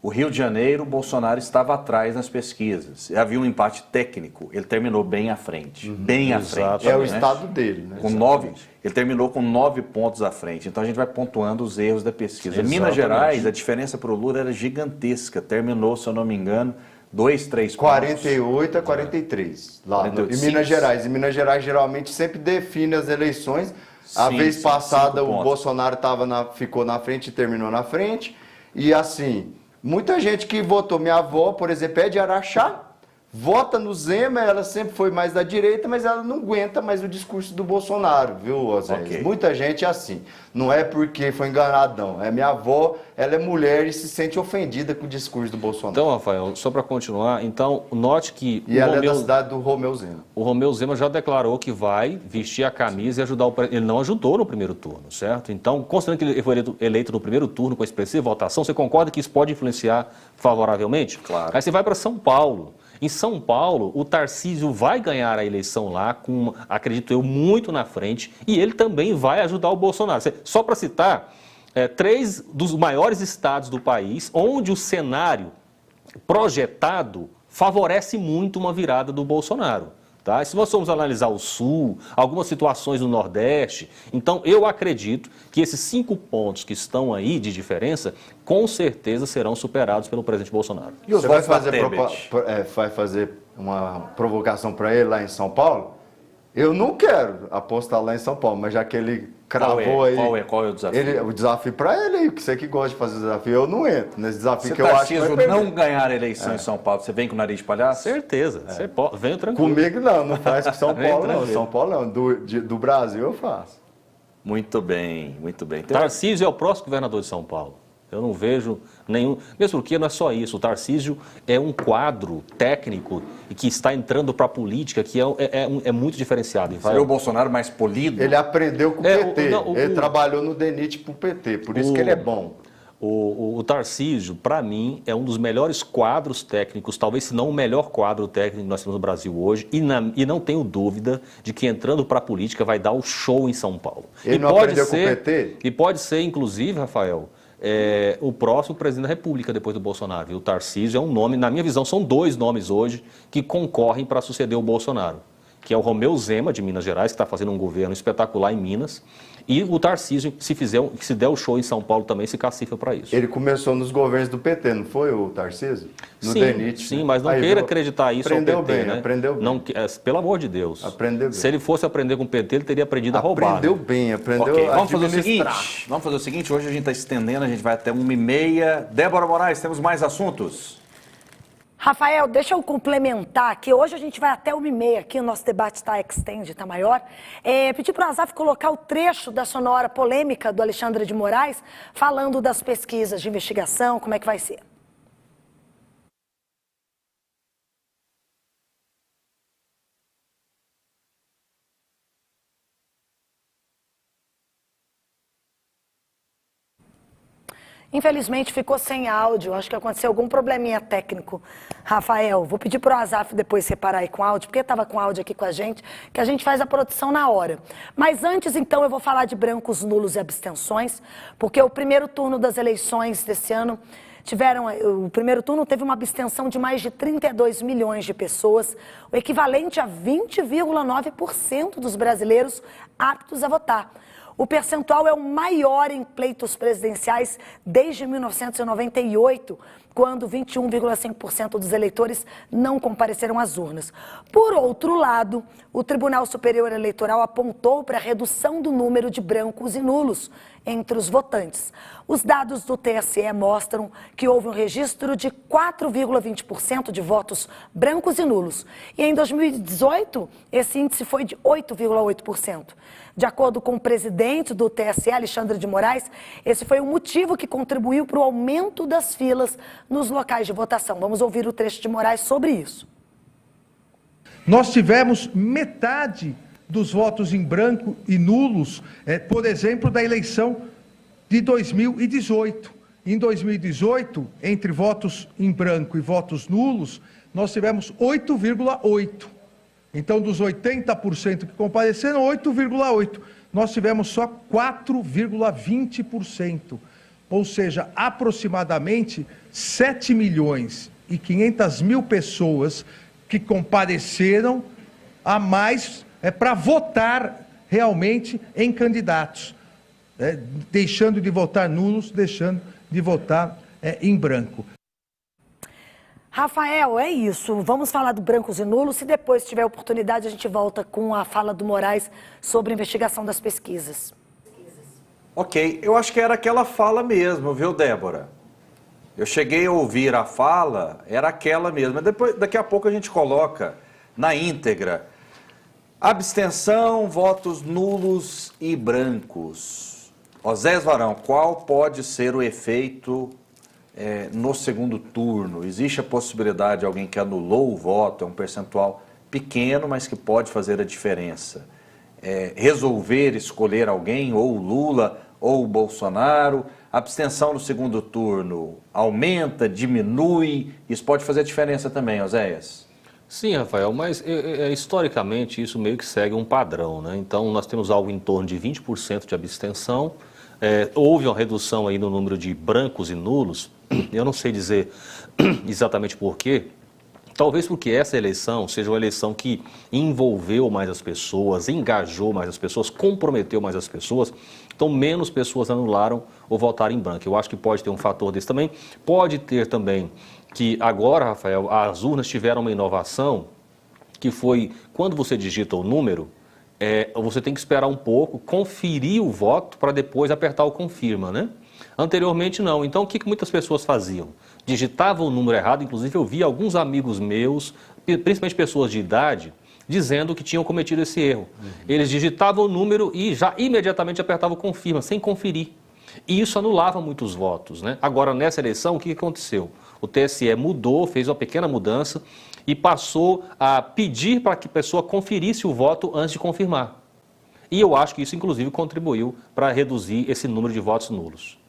O Rio de Janeiro, o Bolsonaro estava atrás nas pesquisas. Havia um empate técnico, ele terminou bem à frente. Bem à frente. É o estado dele, né? Com 9, ele terminou com 9 pontos à frente. Então a gente vai pontuando os erros da pesquisa. Em Minas Gerais, a diferença para o Lula era gigantesca. Terminou, se eu não me engano, 2, 3 pontos. 48 a 43. Lá 48. Em Minas Gerais. Em Minas Gerais, geralmente, sempre define as eleições. A vez passada, o Bolsonaro ficou na frente e terminou na frente. E assim... Muita gente que votou, minha avó, por exemplo, é de Araxá, vota no Zema, ela sempre foi mais da direita, mas ela não aguenta mais o discurso do Bolsonaro, viu, Osés? Okay. Muita gente é assim, não é porque foi enganado, não. É minha avó, ela é mulher e se sente ofendida com o discurso do Bolsonaro. Então, Rafael, só para continuar, então, note que... E ela é da cidade do Romeu Zema. O Romeu Zema já declarou que vai vestir a camisa e ajudar ele não ajudou no primeiro turno, certo? Então, considerando que ele foi eleito no primeiro turno com expressiva votação, você concorda que isso pode influenciar favoravelmente? Claro. Aí você vai para São Paulo. Em São Paulo, o Tarcísio vai ganhar a eleição lá, com, acredito eu, muito na frente, e ele também vai ajudar o Bolsonaro. Só para citar, 3 dos maiores estados do país, onde o cenário projetado favorece muito uma virada do Bolsonaro. Tá? E se nós formos analisar o Sul, algumas situações no Nordeste, então eu acredito que esses 5 pontos que estão aí de diferença, com certeza serão superados pelo presidente Bolsonaro. E você vai fazer uma provocação para ele lá em São Paulo? Eu não quero apostar lá em São Paulo, mas já que ele cravou aí... Qual é o desafio? O desafio para ele aí, você que gosta de fazer desafio, eu não entro nesse desafio que eu acho que vai perder. Não ganhar a eleição em São Paulo, você vem com o nariz de palhaço? Certeza, você venho tranquilo. Comigo não faz com São Paulo não, São Paulo não, do Brasil eu faço. Muito bem, muito bem. Tarcísio é o próximo governador de São Paulo. Eu não vejo nenhum... Mesmo porque não é só isso. O Tarcísio é um quadro técnico que está entrando para a política que é muito diferenciado. Seria o Bolsonaro mais polido? Ele aprendeu com o PT. Ele trabalhou no DENIT para o PT, por isso que ele é bom. O Tarcísio, para mim, é um dos melhores quadros técnicos, talvez se não o melhor quadro técnico que nós temos no Brasil hoje, e não tenho dúvida de que entrando para a política vai dar o show em São Paulo. Ele não aprendeu com o PT? E pode ser, inclusive, Rafael, o próximo presidente da República depois do Bolsonaro. E o Tarcísio é um nome, na minha visão, são dois nomes hoje que concorrem para suceder o Bolsonaro, que é o Romeu Zema, de Minas Gerais, que está fazendo um governo espetacular em Minas, e o Tarcísio, se der o show em São Paulo também, se cacifa para isso. Ele começou nos governos do PT, não foi o Tarcísio? No sim, DENIT, sim, né? mas não queira acreditar isso ao PT, bem, né? Aprendeu bem. Não, pelo amor de Deus. Aprendeu bem. Se ele fosse aprender com o PT, ele teria aprendido a roubar. Aprendeu né? bem, aprendeu Ok, a vamos fazer o administrar. seguinte. Vamos fazer o seguinte, hoje a gente está estendendo, a gente vai até 1h30. Débora Moraes, temos mais assuntos? Rafael, deixa eu complementar aqui. Hoje a gente vai até 1h30 aqui, o nosso debate está extend, está maior. Pedir para o Azaf colocar o trecho da sonora polêmica do Alexandre de Moraes, falando das pesquisas de investigação, como é que vai ser. Infelizmente ficou sem áudio, acho que aconteceu algum probleminha técnico. Rafael, vou pedir para o Azaf depois separar aí com áudio, porque estava com áudio aqui com a gente, que a gente faz a produção na hora. Mas antes, então, eu vou falar de brancos, nulos e abstenções, porque o primeiro turno das eleições desse ano o primeiro turno teve uma abstenção de mais de 32 milhões de pessoas, o equivalente a 20,9% dos brasileiros aptos a votar. O percentual é o maior em pleitos presidenciais desde 1998, quando 21,5% dos eleitores não compareceram às urnas. Por outro lado, o Tribunal Superior Eleitoral apontou para a redução do número de brancos e nulos entre os votantes. Os dados do TSE mostram que houve um registro de 4,20% de votos brancos e nulos. E em 2018, esse índice foi de 8,8%. De acordo com o presidente do TSE, Alexandre de Moraes, esse foi o motivo que contribuiu para o aumento das filas nos locais de votação. Vamos ouvir o trecho de Moraes sobre isso. Nós tivemos metade dos votos em branco e nulos, por exemplo, da eleição de 2018. Em 2018, entre votos em branco e votos nulos, nós tivemos 8,8%. Então, dos 80% que compareceram, 8,8%. Nós tivemos só 4,20%. Ou seja, aproximadamente 7.500.000 pessoas que compareceram a mais para votar realmente em candidatos, deixando de votar nulos, deixando de votar em branco. Rafael, é isso. Vamos falar do brancos e nulos. Se depois tiver oportunidade, a gente volta com a fala do Moraes sobre a investigação das pesquisas. Ok, eu acho que era aquela fala mesmo, viu, Débora? Eu cheguei a ouvir a fala, era aquela mesmo. Daqui a pouco a gente coloca na íntegra. Abstenção, votos nulos e brancos. Osés Varão, qual pode ser o efeito no segundo turno? Existe a possibilidade de alguém que anulou o voto, é um percentual pequeno, mas que pode fazer a diferença. Resolver escolher alguém, ou o Lula, ou o Bolsonaro. Abstenção no segundo turno aumenta, diminui, isso pode fazer a diferença também, Oséias? Sim, Rafael, mas historicamente isso meio que segue um padrão, né? Então nós temos algo em torno de 20% de abstenção, houve uma redução aí no número de brancos e nulos, eu não sei dizer exatamente por quê, talvez porque essa eleição seja uma eleição que envolveu mais as pessoas, engajou mais as pessoas, comprometeu mais as pessoas, então menos pessoas anularam ou votaram em branco. Eu acho que pode ter um fator desse também. Pode ter também que agora, Rafael, as urnas tiveram uma inovação, que foi quando você digita o número, você tem que esperar um pouco, conferir o voto para depois apertar o confirma, né? Anteriormente não. Então o que muitas pessoas faziam? Digitavam o número errado, inclusive eu vi alguns amigos meus, principalmente pessoas de idade, dizendo que tinham cometido esse erro. Eles digitavam o número e já imediatamente apertavam o confirma, sem conferir. E isso anulava muitos votos, né? Agora, nessa eleição, o que aconteceu? O TSE mudou, fez uma pequena mudança e passou a pedir para que a pessoa conferisse o voto antes de confirmar. E eu acho que isso, inclusive, contribuiu para reduzir esse número de votos nulos.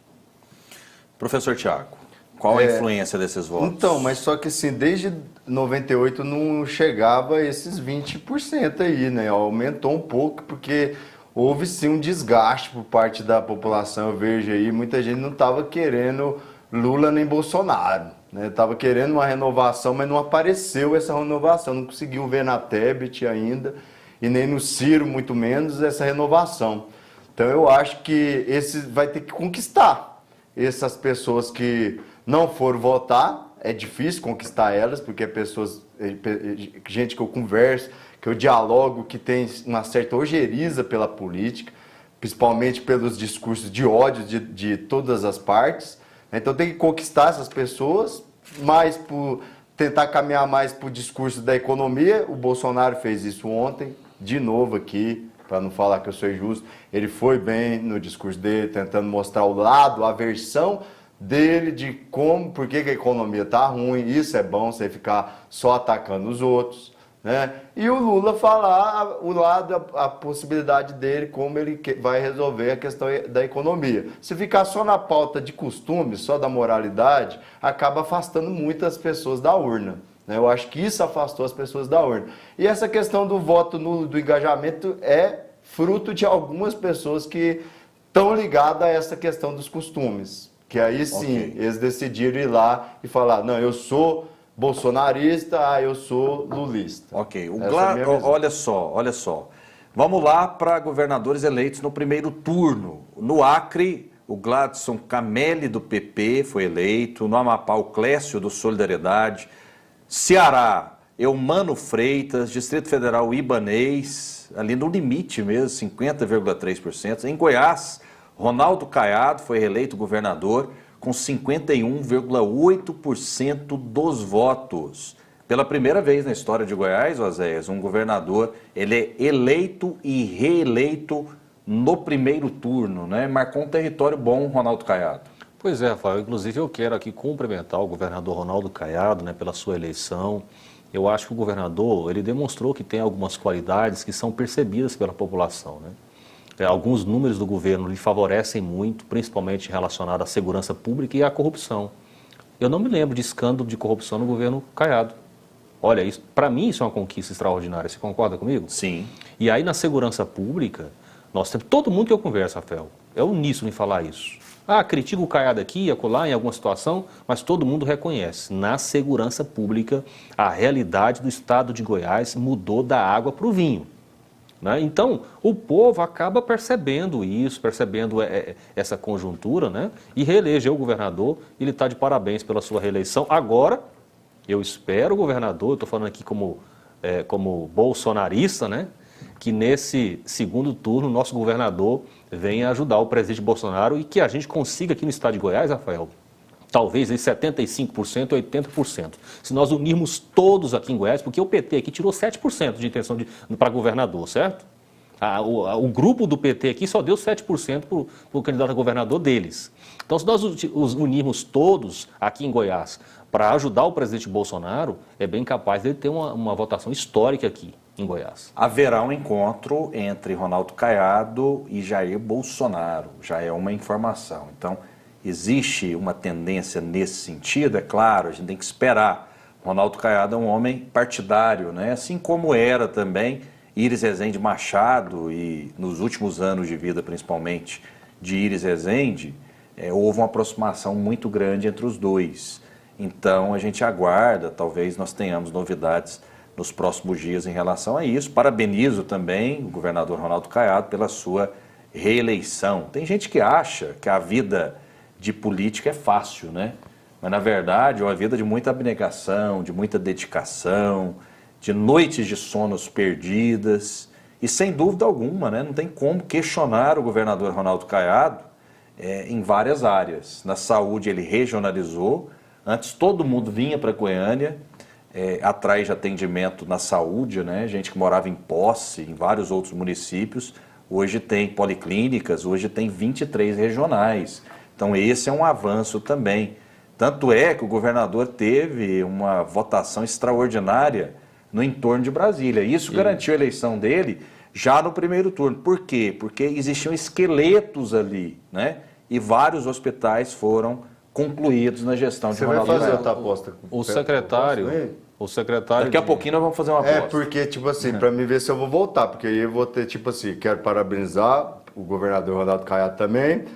Professor Tiago, qual a influência desses votos? Então, mas só que assim, desde 98 não chegava a esses 20% aí, né? Aumentou um pouco, porque houve sim um desgaste por parte da população. Eu vejo aí, muita gente não estava querendo Lula nem Bolsonaro, né? Estava querendo uma renovação, mas não apareceu essa renovação, não conseguiu ver na Tebet ainda, e nem no Ciro, muito menos, essa renovação. Então eu acho que esse vai ter que conquistar essas pessoas que não foram votar. É difícil conquistar elas, porque é pessoas, gente que eu converso, que eu dialogo, que tem uma certa ojeriza pela política, principalmente pelos discursos de ódio de todas as partes. Então tem que conquistar essas pessoas, mais por tentar caminhar mais para o discurso da economia. O Bolsonaro fez isso ontem, de novo aqui, para não falar que eu sou injusto. Ele foi bem no discurso dele, tentando mostrar o lado, a versão dele de como, por que a economia está ruim. Isso é bom, você ficar só atacando os outros, né? E o Lula falar o lado, a possibilidade dele, como ele vai resolver a questão da economia. Se ficar só na pauta de costumes, só da moralidade, acaba afastando muitas pessoas da urna. Eu acho que isso afastou as pessoas da urna. E essa questão do voto nulo, do engajamento, é fruto de algumas pessoas que estão ligadas a essa questão dos costumes. Que aí sim, eles decidiram ir lá e falar, não, eu sou bolsonarista, eu sou lulista. Ok, olha só. Vamos lá para governadores eleitos no primeiro turno. No Acre, o Gladson Camelli, do PP, foi eleito. No Amapá, o Clécio, do Solidariedade. Ceará, Eumano Freitas. Distrito Federal, Ibanez, ali no limite mesmo, 50,3%. Em Goiás, Ronaldo Caiado foi reeleito governador com 51,8% dos votos. Pela primeira vez na história de Goiás, Oséias, um governador, ele é eleito e reeleito no primeiro turno, né? Marcou um território bom, Ronaldo Caiado. Pois é, Rafael, inclusive eu quero aqui cumprimentar o governador Ronaldo Caiado, né, pela sua eleição. Eu acho que o governador, ele demonstrou que tem algumas qualidades que são percebidas pela população, né? Alguns números do governo lhe favorecem muito, principalmente relacionado à segurança pública e à corrupção. Eu não me lembro de escândalo de corrupção no governo Caiado. Olha, isso, para mim isso é uma conquista extraordinária, você concorda comigo? Sim. E aí na segurança pública, nós temos, todo mundo que eu converso, Rafael, é uníssono em falar isso. Critica o Caiado aqui, acolá, em alguma situação, mas todo mundo reconhece. Na segurança pública, a realidade do estado de Goiás mudou da água para o vinho. Né? Então, o povo acaba percebendo isso, percebendo essa conjuntura, né? E reelegeu o governador. Ele está de parabéns pela sua reeleição. Agora, eu espero, governador, eu estou falando aqui como bolsonarista, né? Que nesse segundo turno, nosso governador venha ajudar o presidente Bolsonaro e que a gente consiga aqui no estado de Goiás, Rafael, talvez aí 75%, 80%. Se nós unirmos todos aqui em Goiás, porque o PT aqui tirou 7% de intenção para governador, certo? O grupo do PT aqui só deu 7% para o candidato a governador deles. Então, se nós os unirmos todos aqui em Goiás para ajudar o presidente Bolsonaro, é bem capaz de ele ter uma votação histórica aqui em Goiás. Haverá um encontro entre Ronaldo Caiado e Jair Bolsonaro, já é uma informação. Então, existe uma tendência nesse sentido, é claro, a gente tem que esperar. Ronaldo Caiado é um homem partidário, né? Assim como era também Iris Rezende Machado, e nos últimos anos de vida, principalmente, de Iris Rezende, houve uma aproximação muito grande entre os dois. Então, a gente aguarda, talvez nós tenhamos novidades nos próximos dias em relação a isso. Parabenizo também o governador Ronaldo Caiado pela sua reeleição. Tem gente que acha que a vida de política é fácil, né? Mas, na verdade, é uma vida de muita abnegação, de muita dedicação, de noites de sonos perdidas. E, sem dúvida alguma, né, não tem como questionar o governador Ronaldo Caiado em várias áreas. Na saúde, ele regionalizou. Antes, todo mundo vinha para Goiânia, atrás de atendimento na saúde, né? Gente que morava em Posse, em vários outros municípios. Hoje tem policlínicas, hoje tem 23 regionais. Então, esse é um avanço também. Tanto é que o governador teve uma votação extraordinária no entorno de Brasília. Isso garantiu a eleição dele já no primeiro turno. Por quê? Porque existiam esqueletos ali, né? E vários hospitais foram concluídos na gestão de Você vai Ronaldo fazer Caiado. outra aposta? O secretário... Daqui a pouquinho nós vamos fazer uma aposta. Porque, tipo assim, pra mim ver se eu vou voltar, porque aí eu vou ter, tipo assim, quero parabenizar o governador Ronaldo Caiado também.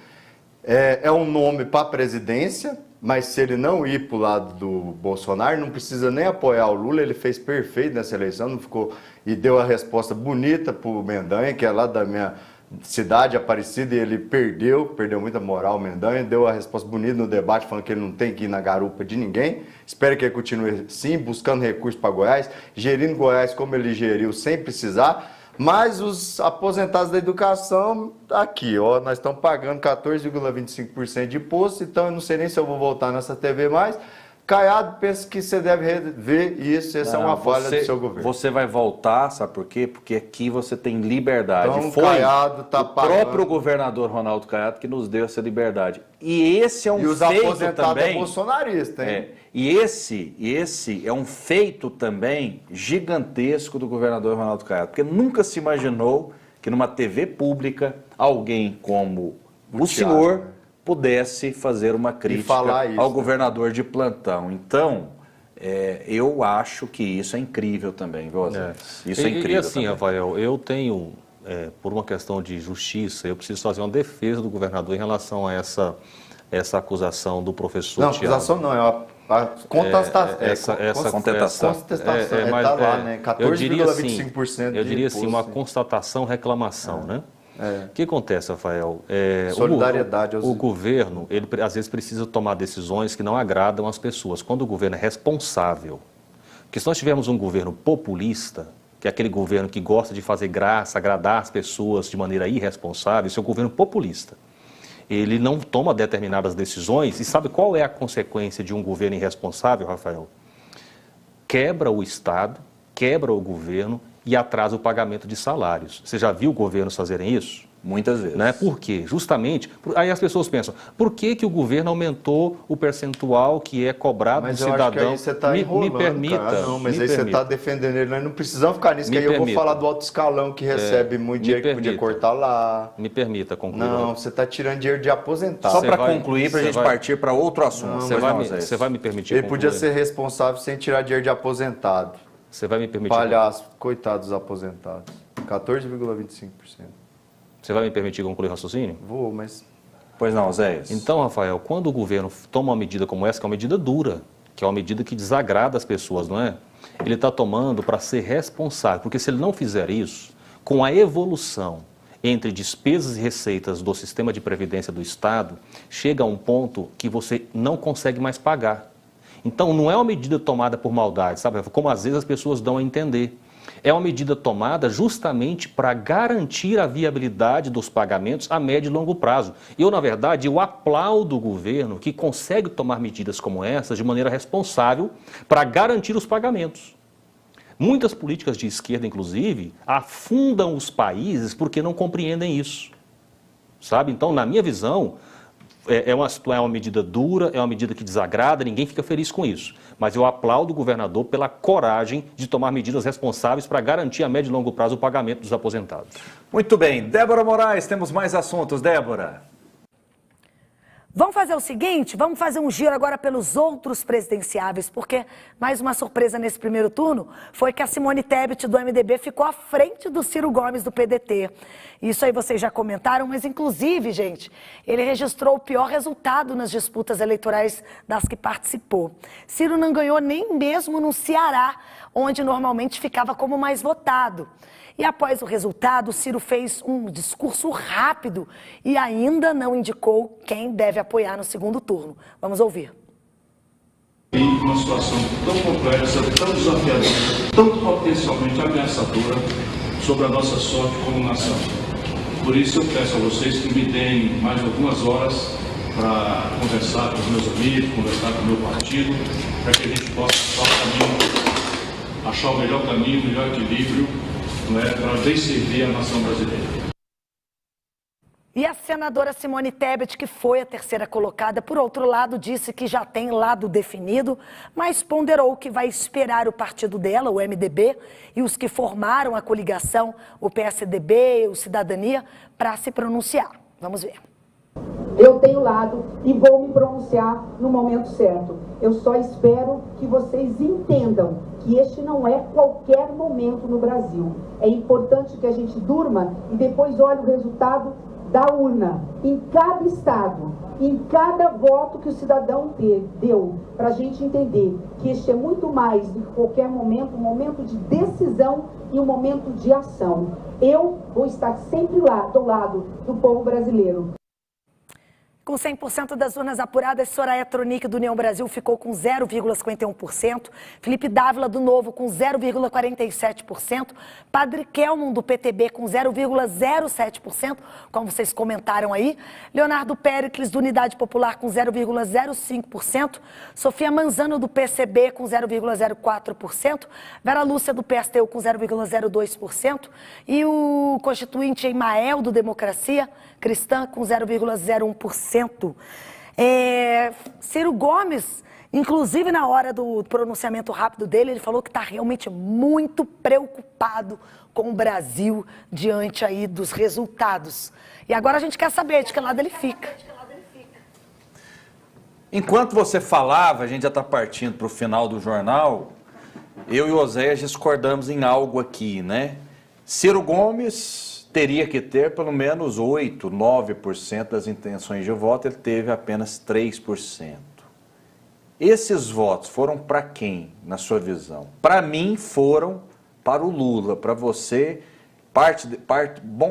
É um nome para a presidência, mas se ele não ir pro lado do Bolsonaro, não precisa nem apoiar o Lula, ele fez perfeito nessa eleição, não ficou, e deu a resposta bonita pro Mendanha, que é lá da minha cidade, Aparecida, e ele perdeu muita moral o Mendanha, deu a resposta bonita no debate, falando que ele não tem que ir na garupa de ninguém. Espero que ele continue sim, buscando recursos para Goiás, gerindo Goiás como ele geriu, sem precisar. Mas os aposentados da educação, aqui, ó, nós estamos pagando 14,25% de imposto, então eu não sei nem se eu vou voltar nessa TV mais. Caiado, penso que você deve rever isso, essa é uma falha do seu governo. Você vai voltar, sabe por quê? Porque aqui você tem liberdade. Então, Foi Caiado tá o próprio governador Ronaldo Caiado que nos deu essa liberdade. E esse é um feito feito aposentados também... é bolsonarista, hein? E esse é um feito também gigantesco do governador Ronaldo Caiado, porque nunca se imaginou que numa TV pública alguém como o senhor pudesse fazer uma crítica ao governador de plantão. Então, eu acho que isso é incrível também, viu, Zé? Isso é incrível. E assim, também. Rafael, eu tenho, por uma questão de justiça, eu preciso fazer uma defesa do governador em relação a essa acusação do professor Não, Thiago. acusação não, é uma contestação. Essa contestação. Mas, tá lá, né? 14,25% eu diria assim, uma constatação, reclamação, né? O que acontece, Rafael? Solidariedade o governo, ele às vezes precisa tomar decisões que não agradam as pessoas. Quando o governo é responsável, porque se nós tivermos um governo populista, que é aquele governo que gosta de fazer graça, agradar as pessoas de maneira irresponsável, isso é um governo populista. Ele não toma determinadas decisões, e sabe qual é a consequência de um governo irresponsável, Rafael? Quebra o Estado, quebra o governo e atrasa o pagamento de salários. Você já viu governos fazerem isso? Muitas vezes. Né? Por quê? Justamente, aí as pessoas pensam, por que o governo aumentou o percentual que é cobrado do cidadão? Mas eu acho que aí você está enrolando, me permita, cara. Não, mas aí você está defendendo ele, nós não precisamos ficar nisso, que aí eu vou falar do alto escalão que recebe muito dinheiro que podia cortar lá. Me permita concluir. Não, você está tirando dinheiro de aposentado. Só para concluir, para a gente partir para outro assunto. Você vai me permitir Ele concluir? podia ser responsável sem tirar dinheiro de aposentado. Você vai me permitir? Palhaço, coitados dos aposentados. 14,25%. Você vai me permitir concluir o raciocínio? Vou, mas... Pois não, Zé. Então, Rafael, quando o governo toma uma medida como essa, que é uma medida dura, que é uma medida que desagrada as pessoas, não é? Ele está tomando para ser responsável, porque se ele não fizer isso, com a evolução entre despesas e receitas do sistema de previdência do Estado, chega a um ponto que você não consegue mais pagar. Então, não é uma medida tomada por maldade, sabe? Como às vezes as pessoas dão a entender. É uma medida tomada justamente para garantir a viabilidade dos pagamentos a médio e longo prazo. Eu, na verdade, eu aplaudo o governo que consegue tomar medidas como essas de maneira responsável para garantir os pagamentos. Muitas políticas de esquerda, inclusive, afundam os países porque não compreendem isso. Sabe? Então, na minha visão... É uma medida dura, é uma medida que desagrada, ninguém fica feliz com isso. Mas eu aplaudo o governador pela coragem de tomar medidas responsáveis para garantir a médio e longo prazo o pagamento dos aposentados. Muito bem. Débora Moraes, temos mais assuntos. Débora. Vamos fazer o seguinte, vamos fazer um giro agora pelos outros presidenciáveis, porque mais uma surpresa nesse primeiro turno foi que a Simone Tebet do MDB ficou à frente do Ciro Gomes do PDT. Isso aí vocês já comentaram, mas inclusive, gente, ele registrou o pior resultado nas disputas eleitorais das que participou. Ciro não ganhou nem mesmo no Ceará, onde normalmente ficava como mais votado. E após o resultado, Ciro fez um discurso rápido e ainda não indicou quem deve apoiar no segundo turno. Vamos ouvir. Uma situação tão complexa, tão desafiadora, tão potencialmente ameaçadora sobre a nossa sorte como nação. Por isso eu peço a vocês que me deem mais algumas horas para conversar com os meus amigos, conversar com o meu partido, para que a gente possa achar o melhor caminho, o melhor equilíbrio, para bem servir a nação brasileira. E a senadora Simone Tebet, que foi a terceira colocada, por outro lado, disse que já tem lado definido, mas ponderou que vai esperar o partido dela, o MDB, e os que formaram a coligação, o PSDB, o Cidadania, para se pronunciar. Vamos ver. Eu tenho lado e vou me pronunciar no momento certo. Eu só espero que vocês entendam que este não é qualquer momento no Brasil. É importante que a gente durma e depois olhe o resultado da urna, em cada estado, em cada voto que o cidadão deu, para a gente entender que este é muito mais do que qualquer momento, um momento de decisão e um momento de ação. Eu vou estar sempre lá, do lado do povo brasileiro. Com 100% das urnas apuradas, Soraya Tronic, do União Brasil, ficou com 0,51%. Felipe Dávila, do Novo, com 0,47%. Padre Kelmon, do PTB, com 0,07%, como vocês comentaram aí. Leonardo Péricles, do Unidade Popular, com 0,05%. Sofia Manzano, do PCB, com 0,04%. Vera Lúcia, do PSTU, com 0,02%. E o constituinte Emael, do Democracia Cristã, com 0,01%. Ciro Gomes, inclusive na hora do pronunciamento rápido dele, ele falou que está realmente muito preocupado com o Brasil diante aí dos resultados. E agora a gente quer saber de que lado ele fica. Enquanto você falava, a gente já está partindo para o final do jornal, eu e o Oséias discordamos em algo aqui, né? Ciro Gomes teria que ter pelo menos 8%, 9% das intenções de voto, ele teve apenas 3%. Esses votos foram para quem, na sua visão? Para mim, foram para o Lula. Para você,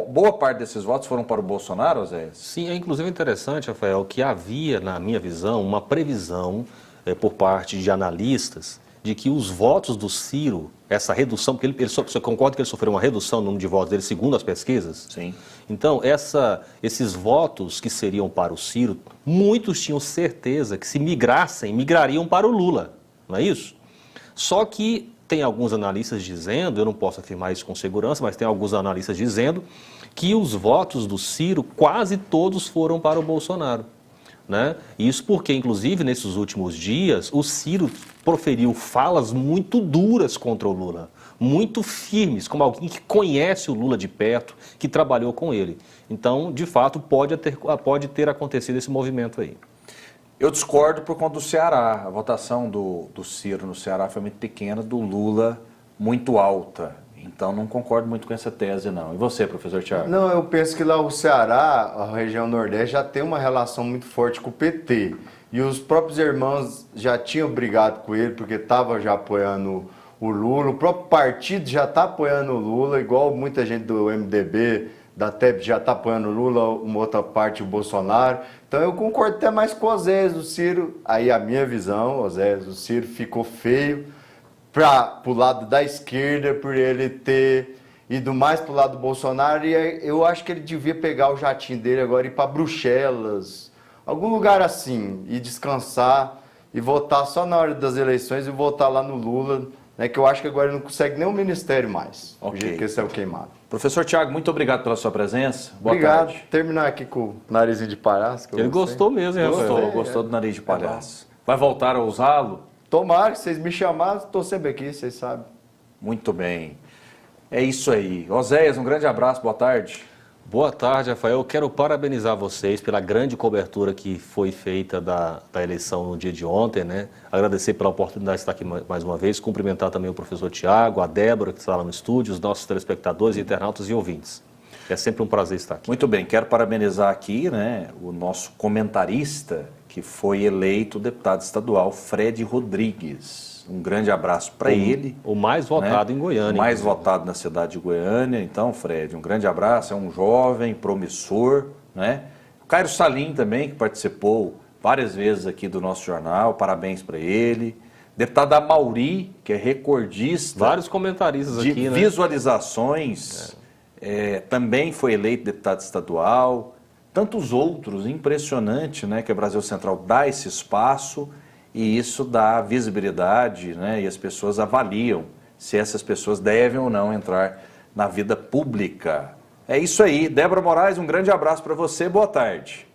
boa parte desses votos foram para o Bolsonaro, Zé? Sim, é inclusive interessante, Rafael, que havia, na minha visão, uma previsão por parte de analistas de que os votos do Ciro, essa redução, porque você concorda que ele sofreu uma redução no número de votos dele, segundo as pesquisas? Sim. Então, esses votos que seriam para o Ciro, muitos tinham certeza que se migrariam para o Lula, não é isso? Só que tem alguns analistas dizendo, eu não posso afirmar isso com segurança, mas tem alguns analistas dizendo que os votos do Ciro, quase todos foram para o Bolsonaro. Né? Isso porque, inclusive, nesses últimos dias, o Ciro proferiu falas muito duras contra o Lula, muito firmes, como alguém que conhece o Lula de perto, que trabalhou com ele. Então, de fato, pode ter acontecido esse movimento aí. Eu discordo por conta do Ceará. A votação do Ciro no Ceará foi muito pequena, do Lula muito alta. Então, não concordo muito com essa tese, não. E você, professor Thiago? Não, eu penso que lá o Ceará, a região Nordeste, já tem uma relação muito forte com o PT. E os próprios irmãos já tinham brigado com ele, porque estavam já apoiando o Lula. O próprio partido já está apoiando o Lula, igual muita gente do MDB, da TEP já está apoiando o Lula, uma outra parte o Bolsonaro. Então, eu concordo até mais com o Oséias, o Ciro. Aí, a minha visão, Oséias, o Ciro ficou feio para o lado da esquerda, por ele ter ido mais para o lado do Bolsonaro, e eu acho que ele devia pegar o jatinho dele agora e ir para Bruxelas, algum lugar assim, e descansar, e votar só na hora das eleições e votar lá no Lula, né, que eu acho que agora ele não consegue nem o ministério mais, do jeito que ele saiu queimado. Professor Thiago, muito obrigado pela sua presença. Boa Obrigado. tarde. Terminar aqui com o narizinho de palhaço. Ele gostou mesmo, hein, Rafael? Gostou do nariz de palhaço. Vai voltar a usá-lo? Tomara que vocês me chamaram, estou sempre aqui, vocês sabem. Muito bem. É isso aí. Oséias, um grande abraço, boa tarde. Boa tarde, Rafael. Eu quero parabenizar vocês pela grande cobertura que foi feita da eleição no dia de ontem, né? Agradecer pela oportunidade de estar aqui mais uma vez, cumprimentar também o professor Thiago, a Débora, que está lá no estúdio, os nossos telespectadores, internautas e ouvintes. É sempre um prazer estar aqui. Muito bem, quero parabenizar aqui, né, o nosso comentarista, que foi eleito deputado estadual, Fred Rodrigues. Um grande abraço para ele. O mais votado, né, em Goiânia. O mais votado na cidade de Goiânia. Então, Fred, um grande abraço. É um jovem, promissor, né? O Cairo Salim também, que participou várias vezes aqui do nosso jornal. Parabéns para ele. Deputado Amauri, que é recordista. Vários comentaristas aqui, de né? Visualizações. Também foi eleito deputado estadual. Tantos outros, impressionante, né, que a Brasil Central dá esse espaço e isso dá visibilidade, né, e as pessoas avaliam se essas pessoas devem ou não entrar na vida pública. É isso aí. Débora Moraes, um grande abraço para você, boa tarde.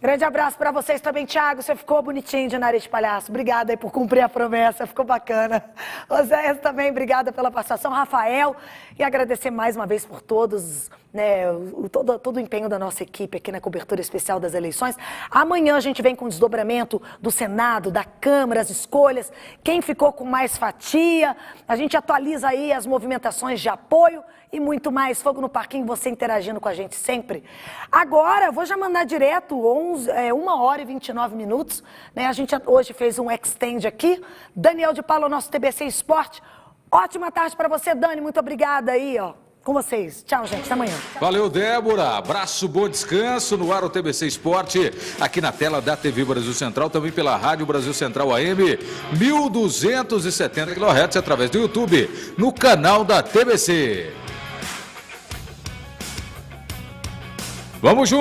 Grande abraço para vocês também, Thiago. Você ficou bonitinho de nariz de palhaço. Obrigada aí por cumprir a promessa, ficou bacana. Oséias também, obrigada pela participação. Rafael, e agradecer mais uma vez por todos, né, todo o empenho da nossa equipe aqui na cobertura especial das eleições. Amanhã a gente vem com o desdobramento do Senado, da Câmara, as escolhas, quem ficou com mais fatia. A gente atualiza aí as movimentações de apoio e muito mais. Fogo no Parquinho, você interagindo com a gente sempre. Agora, vou já mandar direto 1h29, né? A gente hoje fez um extend aqui. Daniel de Paula, nosso TBC Esporte. Ótima tarde para você, Dani. Muito obrigada aí, ó. Com vocês. Tchau, gente. Até amanhã. Valeu, Débora. Abraço, bom descanso. No ar o TBC Esporte, aqui na tela da TV Brasil Central, também pela Rádio Brasil Central AM, 1270 kHz, através do YouTube, no canal da TBC. Vamos juntos!